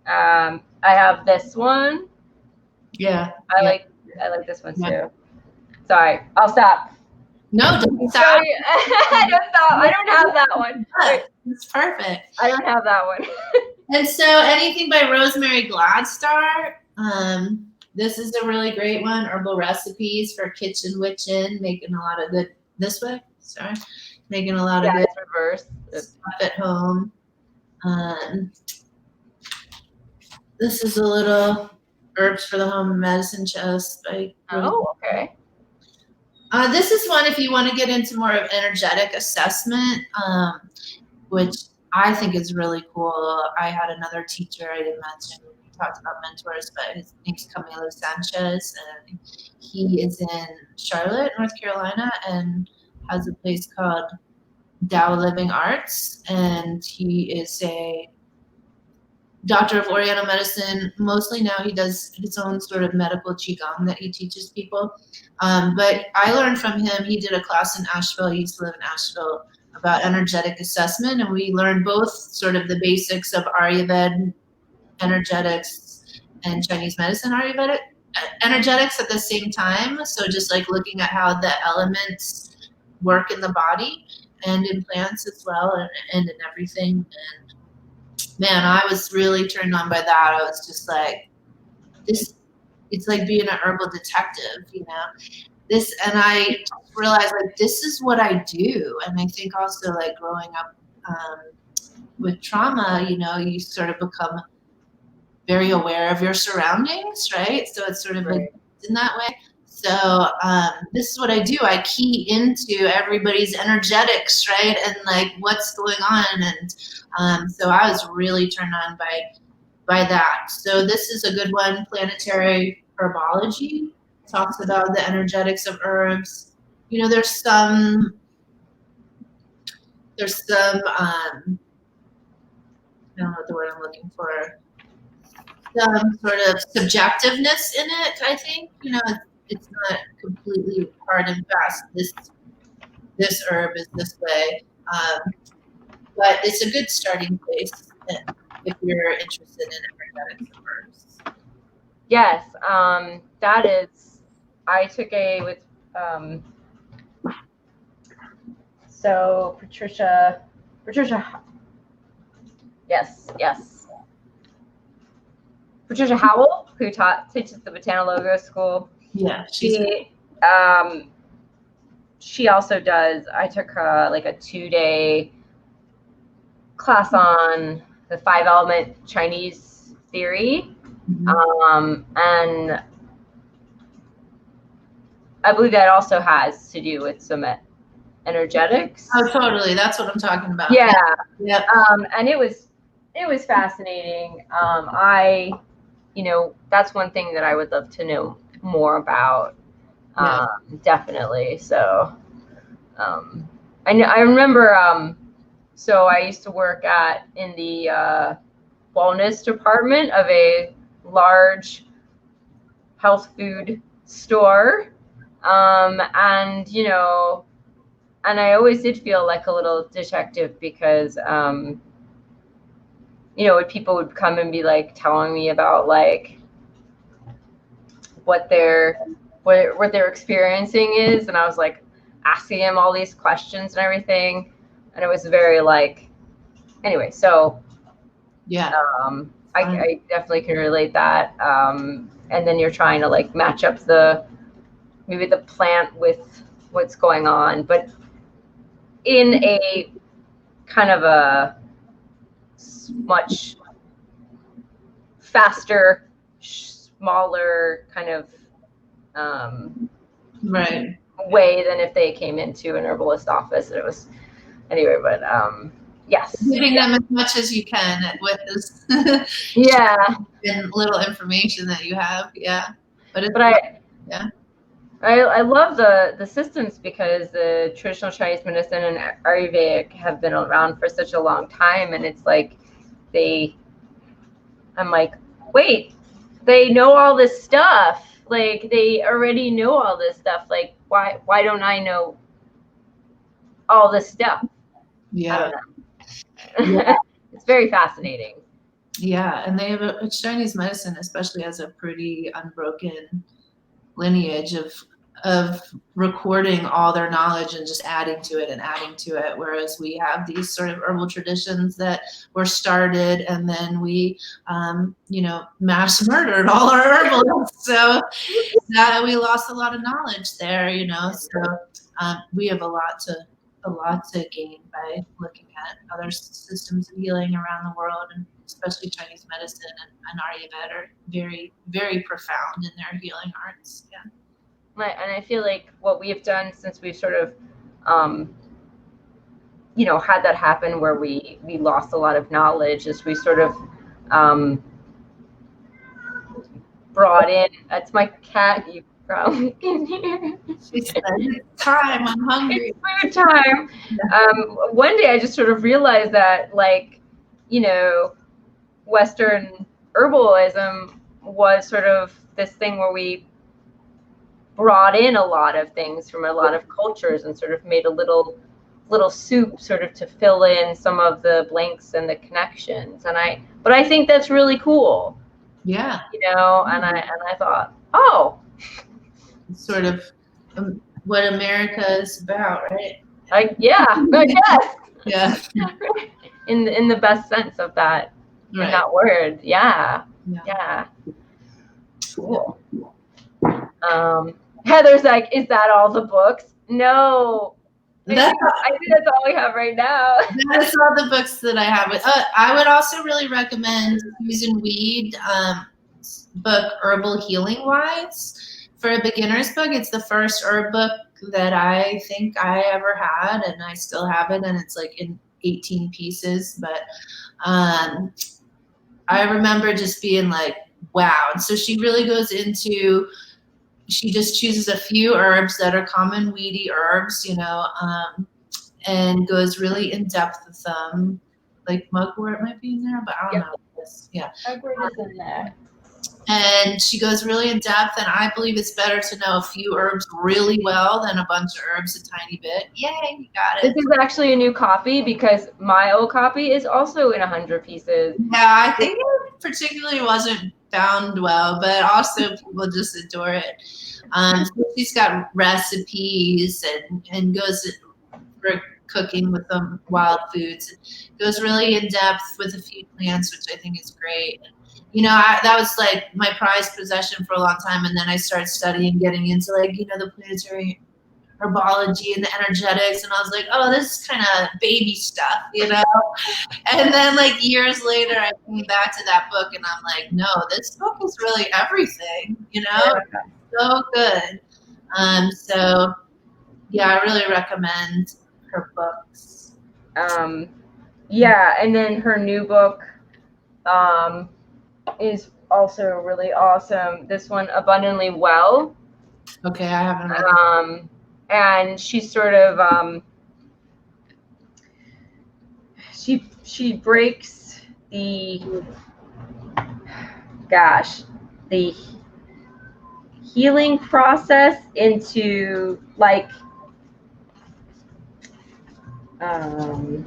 I have this one. Yeah. I like this one too. Sorry, I'll stop. No, don't stop. Don't stop. I don't have that one. It's perfect. I don't have that one. And so anything by Rosemary Gladstar. This is a really great one. Herbal recipes for kitchen witching, making a lot of good this way. Sorry. Making a lot of good reverse stuff at home. This is a little herbs for the home medicine chest by okay. This is one if you want to get into more of energetic assessment, which I think is really cool. I had another teacher I didn't mention. We talked about mentors, but his name's Camilo Sanchez, and he is in Charlotte, North Carolina, and has a place called Tao Living Arts, and he is a doctor of Oriental medicine. Mostly now he does his own sort of medical qigong that he teaches people. But I learned from him. He did a class in Asheville. He used to live in Asheville about energetic assessment, and we learned both sort of the basics of Ayurveda energetics and Chinese medicine Ayurvedic energetics at the same time. So just like looking at how the elements work in the body and in plants as well, and in everything. And man, I was really turned on by that. I was just like, this, it's like being an herbal detective, you know? And I realized like, this is what I do. And I think also like growing up with trauma, you know, you sort of become very aware of your surroundings, right? So it's sort of like in that way. So this is what I do. I key into everybody's energetics, right? And like what's going on. And so I was really turned on by that. So this is a good one. Planetary Herbology talks about the energetics of herbs. You know, there's some I don't know what the word I'm looking for. Some sort of subjectiveness in it, I think. You know, it's not completely hard and fast. This herb is this way, but it's a good starting place if you're interested in energetics of herbs. Yes, that is. I took with so Patricia. Yes. Patricia Howell, who teaches the Botanologos school. Yeah, she also does. I took like a 2-day class on the 5-element Chinese theory, and I believe that also has to do with some energetics. Oh, totally. That's what I'm talking about. Yeah. Yeah. And it was fascinating. You know, that's one thing that I would love to know more about. Definitely. So, I remember. So I used to work in the wellness department of a large health food store, and you know, I always did feel like a little detective because, you know, when people would come and be like telling me about like what their experiencing is, and I was like asking them all these questions and everything, and it was very like, anyway. So Yeah. I definitely can relate that. And then you're trying to like match up maybe the plant with what's going on, but in a kind of a much faster, smaller kind of right way than if they came into an herbalist office. It was anyway, but yes, giving them as much as you can with this yeah, and little information that you have. Yeah, but I love the systems because the traditional Chinese medicine and Ayurvedic have been around for such a long time, and it's like I'm like, wait, they know all this stuff. Like they already know all this stuff. Like why don't I know all this stuff? Yeah. I don't know. Yeah. It's very fascinating. Yeah, and they have a Chinese medicine, especially has a pretty unbroken lineage of recording all their knowledge and just adding to it and adding to it, whereas we have these sort of herbal traditions that were started and then we mass murdered all our herbalists, so that we lost a lot of knowledge there, so we have a lot to gain by looking at other systems of healing around the world, and especially Chinese medicine and Ayurveda are very, very profound in their healing arts. Yeah. And I feel like what we have done since we've sort of, had that happen where we lost a lot of knowledge is we sort of brought in, that's my cat, you probably can hear. She said, it's time, I'm hungry. It's food time. One day I just sort of realized that, like, Western herbalism was sort of this thing where we brought in a lot of things from a lot of cultures and sort of made a little soup sort of to fill in some of the blanks and the connections. But I think that's really cool. Yeah. And I thought, oh, it's sort of what America is about, right? Yeah, I guess. Yeah. In the best sense of that, right. In that word. Yeah. Cool. Heather's like, is that all the books? No. I think that's all we have right now. That's all the books that I have. I would also really recommend Susan Weed book, Herbal Healing Wise, for a beginner's book. It's the first herb book that I think I ever had, and I still have it, and it's like in 18 pieces. But I remember just being like, wow. And so she really goes into, she just chooses a few herbs that are common weedy herbs, and goes really in depth with them. Like mugwort might be in there, but I don't know. Yeah. Mugwort is in there. And she goes really in depth, and I believe it's better to know a few herbs really well than a bunch of herbs a tiny bit. Yay, you got it. This is actually a new copy because my old copy is also in 100 pieces. Yeah, I think it particularly wasn't bound well, but also people just adore it. So she's got recipes and goes for cooking with them wild foods. It goes really in depth with a few plants, which I think is great. That was like my prized possession for a long time, and then I started studying, getting into like the planetary herbology and the energetics, and I was like, oh, this is kind of baby stuff, And then like years later, I came back to that book, and I'm like, no, this book is really everything, so good. So yeah, I really recommend her books. Yeah, and then her new book is also really awesome. This one, Abundantly Well. Okay, I haven't read it. And she's sort of she breaks the healing process into like Um,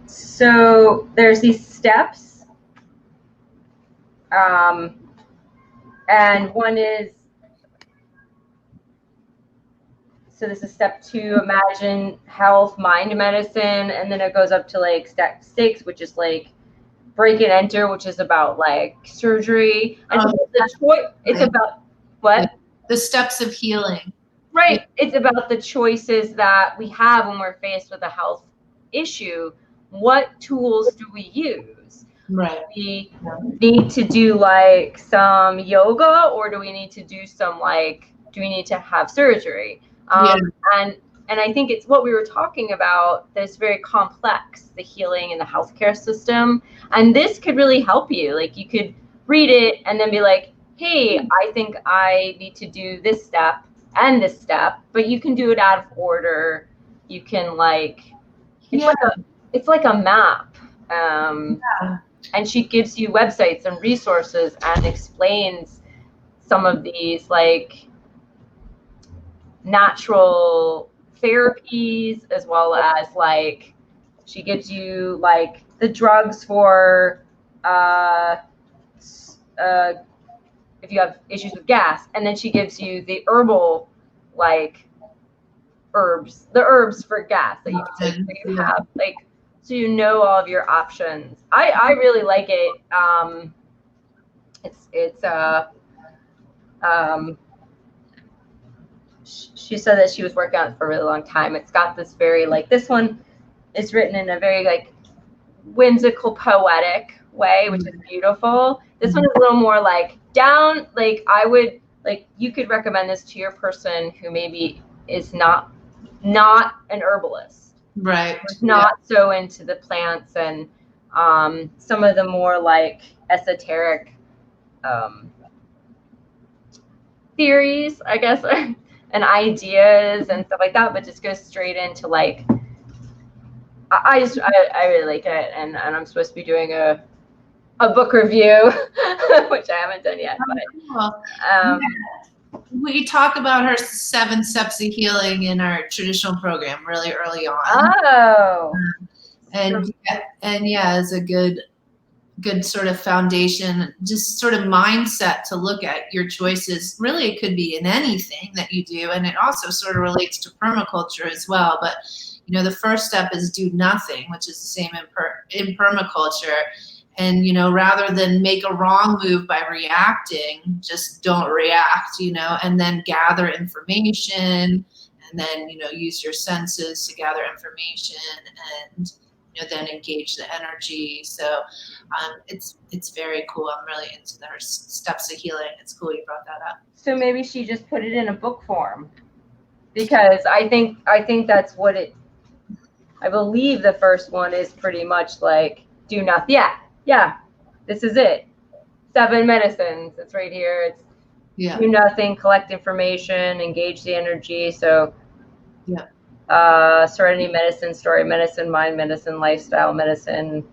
so there's these steps, and one is, so this is step 2, imagine health, mind medicine, and then it goes up to like step 6, which is like break and enter, which is about like surgery. And it's about what? The steps of healing. Right. It's about the choices that we have when we're faced with a health issue. What tools do we use? Right. We need to do like some yoga, or do we need to do some like, do we need to have surgery? And I think it's what we were talking about that's very complex, the healing in the healthcare system. And this could really help you. Like you could read it and then be like, hey, I think I need to do this step and this step, but you can do it out of order. You can like, it's like a map. And she gives you websites and resources and explains some of these like natural therapies, as well as like she gives you like the drugs for if you have issues with gas, and then she gives you the herbal like the herbs for gas that you can take, so you have like, so you know all of your options. I really like it. She said that she was working on it for a really long time. It's got this very like, this one is written in a very like whimsical, poetic way, which is beautiful. This one is a little more like down, like I would like, you could recommend this to your person who maybe is not an herbalist, right? Not so into the plants and some of the more like esoteric theories, I guess, and ideas and stuff like that, but just goes straight into like, I really like it, and I'm supposed to be doing a book review, which I haven't done yet. But we talk about her 7 steps of healing in our traditional program really early on. Oh, and yeah, it's a good sort of foundation, just sort of mindset to look at your choices. Really, it could be in anything that you do, and it also sort of relates to permaculture as well. But you know, the first step is do nothing, which is the same in permaculture. And, you know, rather than make a wrong move by reacting, just don't react, you know, and then gather information, and then, you know, use your senses to gather information, and, you know, then engage the energy. So it's very cool. I'm really into her steps of healing. It's cool you brought that up. So maybe she just put it in a book form, because I think that's what it, I believe the first one is pretty much like do nothing. Yeah, this is it. 7 medicines. It's right here. It's do nothing, collect information, engage the energy. So serenity medicine, story medicine, mind medicine, lifestyle medicine,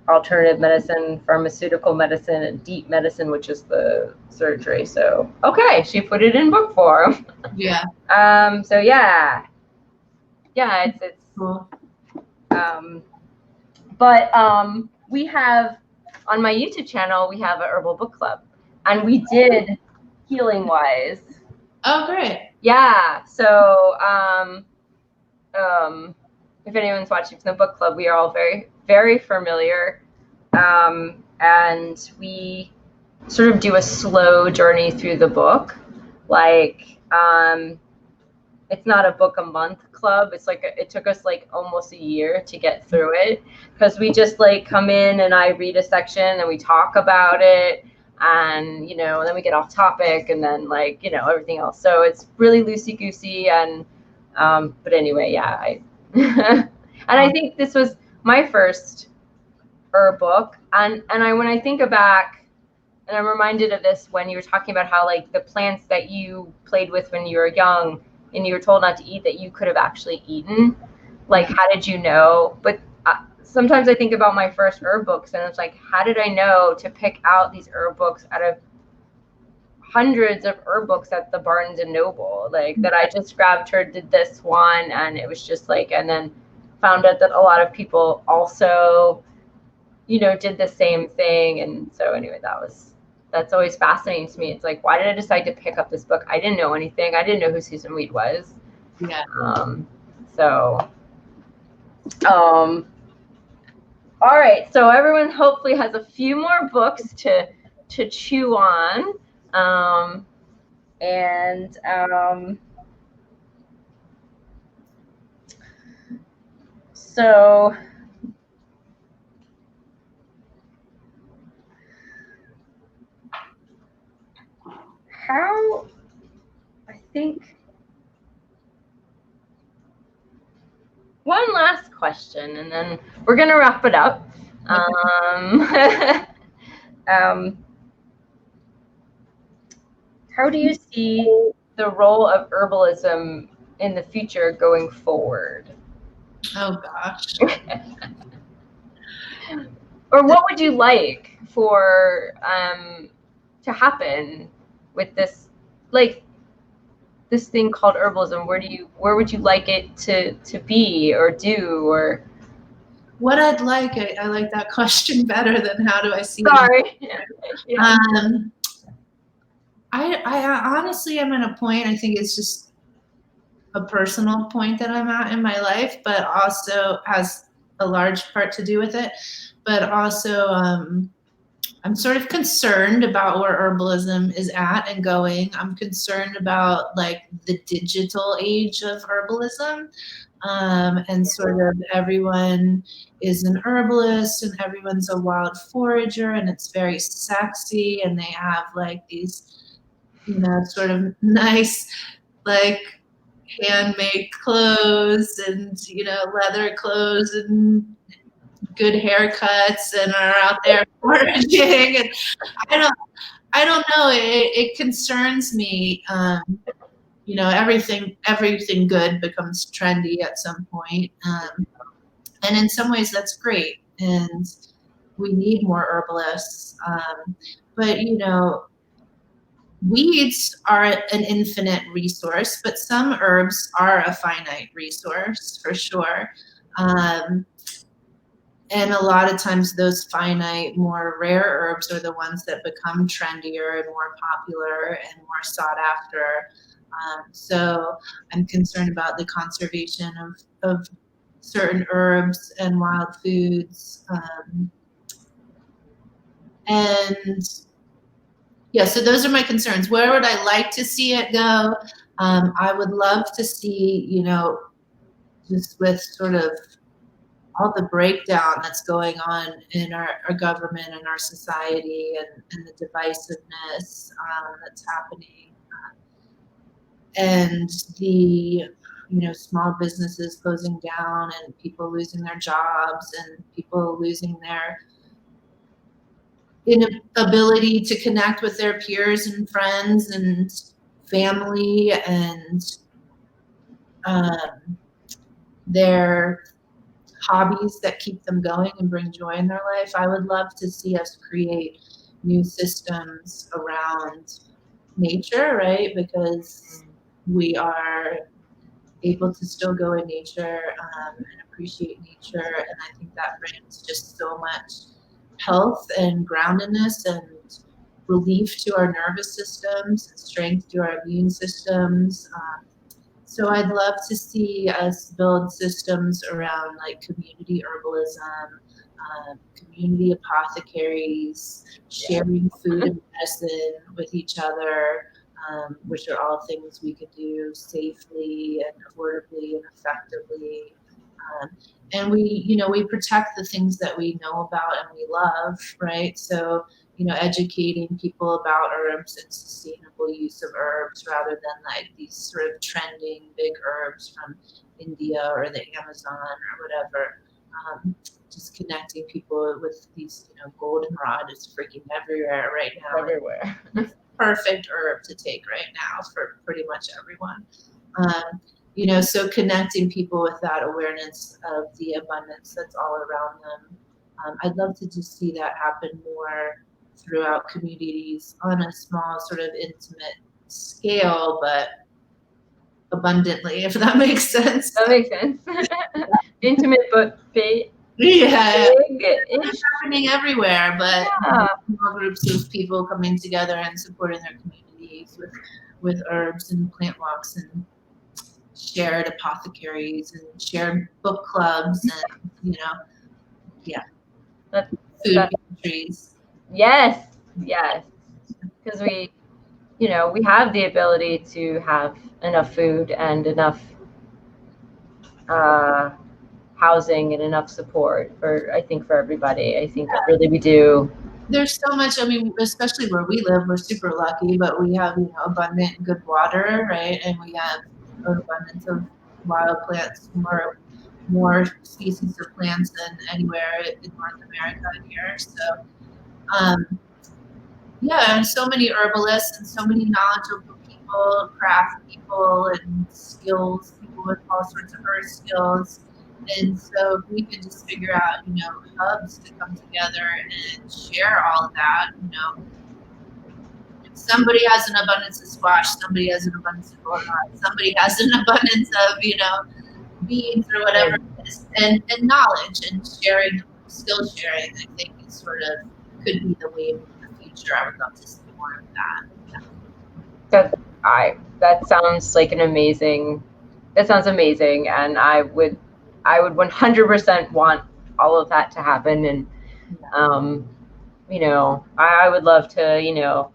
alternative medicine, pharmaceutical medicine, and deep medicine, which is the surgery. So okay, she put it in book form. So yeah, it's cool. But we have, on my YouTube channel, we have a herbal book club, and we did Healing Wise. Oh, great. Yeah. So if anyone's watching from the book club, we are all very, very familiar. And we sort of do a slow journey through the book. Like, it's not a book a month club. It's like it took us like almost a year to get through it, because we just like come in and I read a section and we talk about it, and you know, then we get off topic, and then like, you know, everything else. So it's really loosey goosey, and but anyway, yeah, and I think this was my first herb book, and when I think back, and I'm reminded of this when you were talking about how like the plants that you played with when you were young and you were told not to eat, that you could have actually eaten. Like, how did you know? But sometimes I think about my first herb books, and it's like, how did I know to pick out these herb books out of hundreds of herb books at the Barnes and Noble, like that I just grabbed her, did this one, and it was just like, and then found out that a lot of people also, you know, did the same thing. And so anyway, that's always fascinating to me. It's like, why did I decide to pick up this book? I didn't know anything. I didn't know who Susan Weed was. Yeah. All right, so everyone hopefully has a few more books to chew on. So how, I think, one last question, and then we're going to wrap it up. How do you see the role of herbalism in the future going forward? Oh, gosh. Or what would you like for to happen with this, like, this thing called herbalism? Where would you like it to be or do? Or what I'd like, I like that question better than how do I see Sorry. it. I honestly am at a point, I think it's just a personal point that I'm at in my life, but also has a large part to do with it. But also, I'm sort of concerned about where herbalism is at and going. I'm concerned about like the digital age of herbalism. And sort of everyone is an herbalist and everyone's a wild forager, and it's very sexy, and they have like these, you know, sort of nice, like handmade clothes and, you know, leather clothes and good haircuts and are out there foraging. And I don't know. It concerns me. You know, everything good becomes trendy at some point. And in some ways that's great. And we need more herbalists. But, you know, weeds are an infinite resource, but some herbs are a finite resource for sure. And a lot of times those finite, more rare herbs are the ones that become trendier and more popular and more sought after. So I'm concerned about the conservation of certain herbs and wild foods. And yeah, so those are my concerns. Where would I like to see it go? I would love to see, you know, just with sort of all the breakdown that's going on in our government and our society, and the divisiveness that's happening, and the, you know, small businesses closing down and people losing their jobs and people losing their inability to connect with their peers and friends and family and their hobbies that keep them going and bring joy in their life. I would love to see us create new systems around nature, right? Because we are able to still go in nature and appreciate nature. And I think that brings just so much health and groundedness and relief to our nervous systems and strength to our immune systems. So I'd love to see us build systems around like community herbalism, community apothecaries, sharing food and medicine with each other, which are all things we could do safely and affordably and effectively. And we, you know, we protect the things that we know about and we love, right? So, you know, educating people about herbs and sustainable use of herbs rather than like these sort of trending big herbs from India or the Amazon or whatever. Just connecting people with these, you know, goldenrod is freaking everywhere right now. Everywhere. Perfect herb to take right now for pretty much everyone. You know, so connecting people with that awareness of the abundance that's all around them. I'd love to just see that happen more throughout communities on a small sort of intimate scale, but abundantly, if that makes sense. That makes sense. Intimate but big. Yeah, Big-ish. happening everywhere, but Yeah. small groups of people coming together and supporting their communities with herbs and plant walks and shared apothecaries and shared book clubs and food pantries. Yes, because we have the ability to have enough food and enough housing and enough support for everybody. I think really we do. There's so much, I mean, especially where we live, we're super lucky, but we have, abundant good water, right? And we have an abundance of wild plants, more species of plants than anywhere in North America here. So, and so many herbalists and so many knowledgeable people, craft people and skills, people with all sorts of earth skills. And so if we could just figure out, hubs to come together and share all of that, if somebody has an abundance of squash, somebody has an abundance of goto, somebody has an abundance of, beans or whatever it is, and knowledge and sharing, skill sharing, I think is sort of could be the wave of the future. I would love to see more of that. That sounds like amazing, and I would 100% want all of that to happen, and I would love to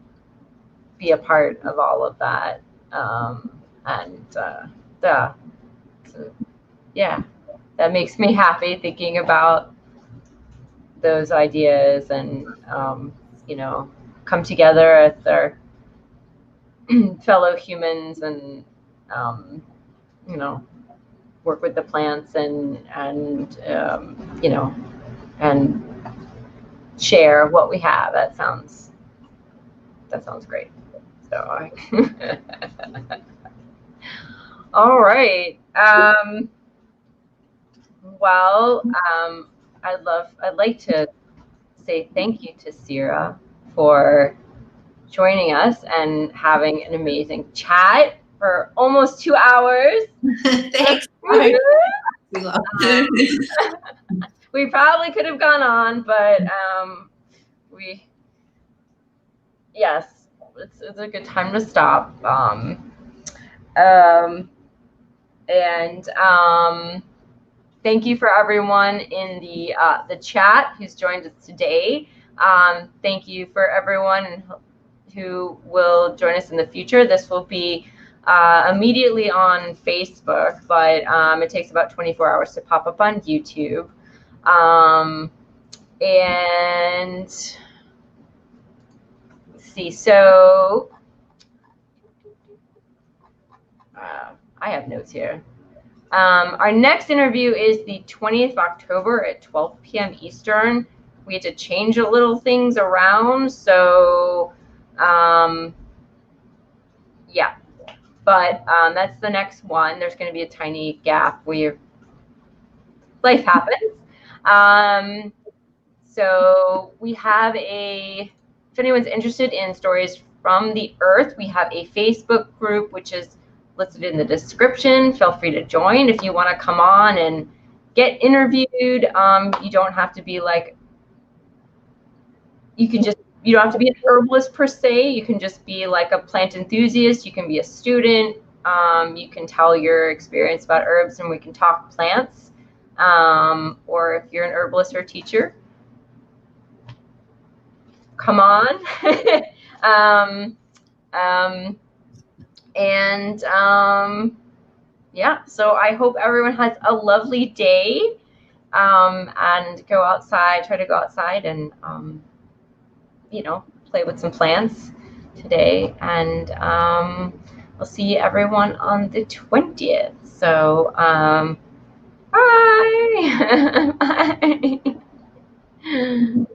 be a part of all of that, that makes me happy thinking about those ideas and come together as their fellow humans and work with the plants and share what we have. That sounds great. So all right. I'd like to say thank you to Ceara for joining us and having an amazing chat for almost 2 hours. Thanks. We probably could have gone on, but it's a good time to stop. Thank you for everyone in the chat who's joined us today. Thank you for everyone who will join us in the future. This will be immediately on Facebook, but it takes about 24 hours to pop up on YouTube. And let's see, so I have notes here. Our next interview is the 20th of October at 12 p.m. Eastern. We had to change a little things around, so but that's the next one. There's going to be a tiny gap where life happens. So we have if anyone's interested in stories from the earth, we have a Facebook group, which is listed in the description. Feel free to join if you want to come on and get interviewed. You don't have to be you don't have to be an herbalist per se. You can just be like a plant enthusiast. You can be a student. You can tell your experience about herbs and we can talk plants. Or if you're an herbalist or teacher, come on. So I hope everyone has a lovely day, and try to go outside and play with some plants today, and we'll see everyone on the 20th. So bye. Bye.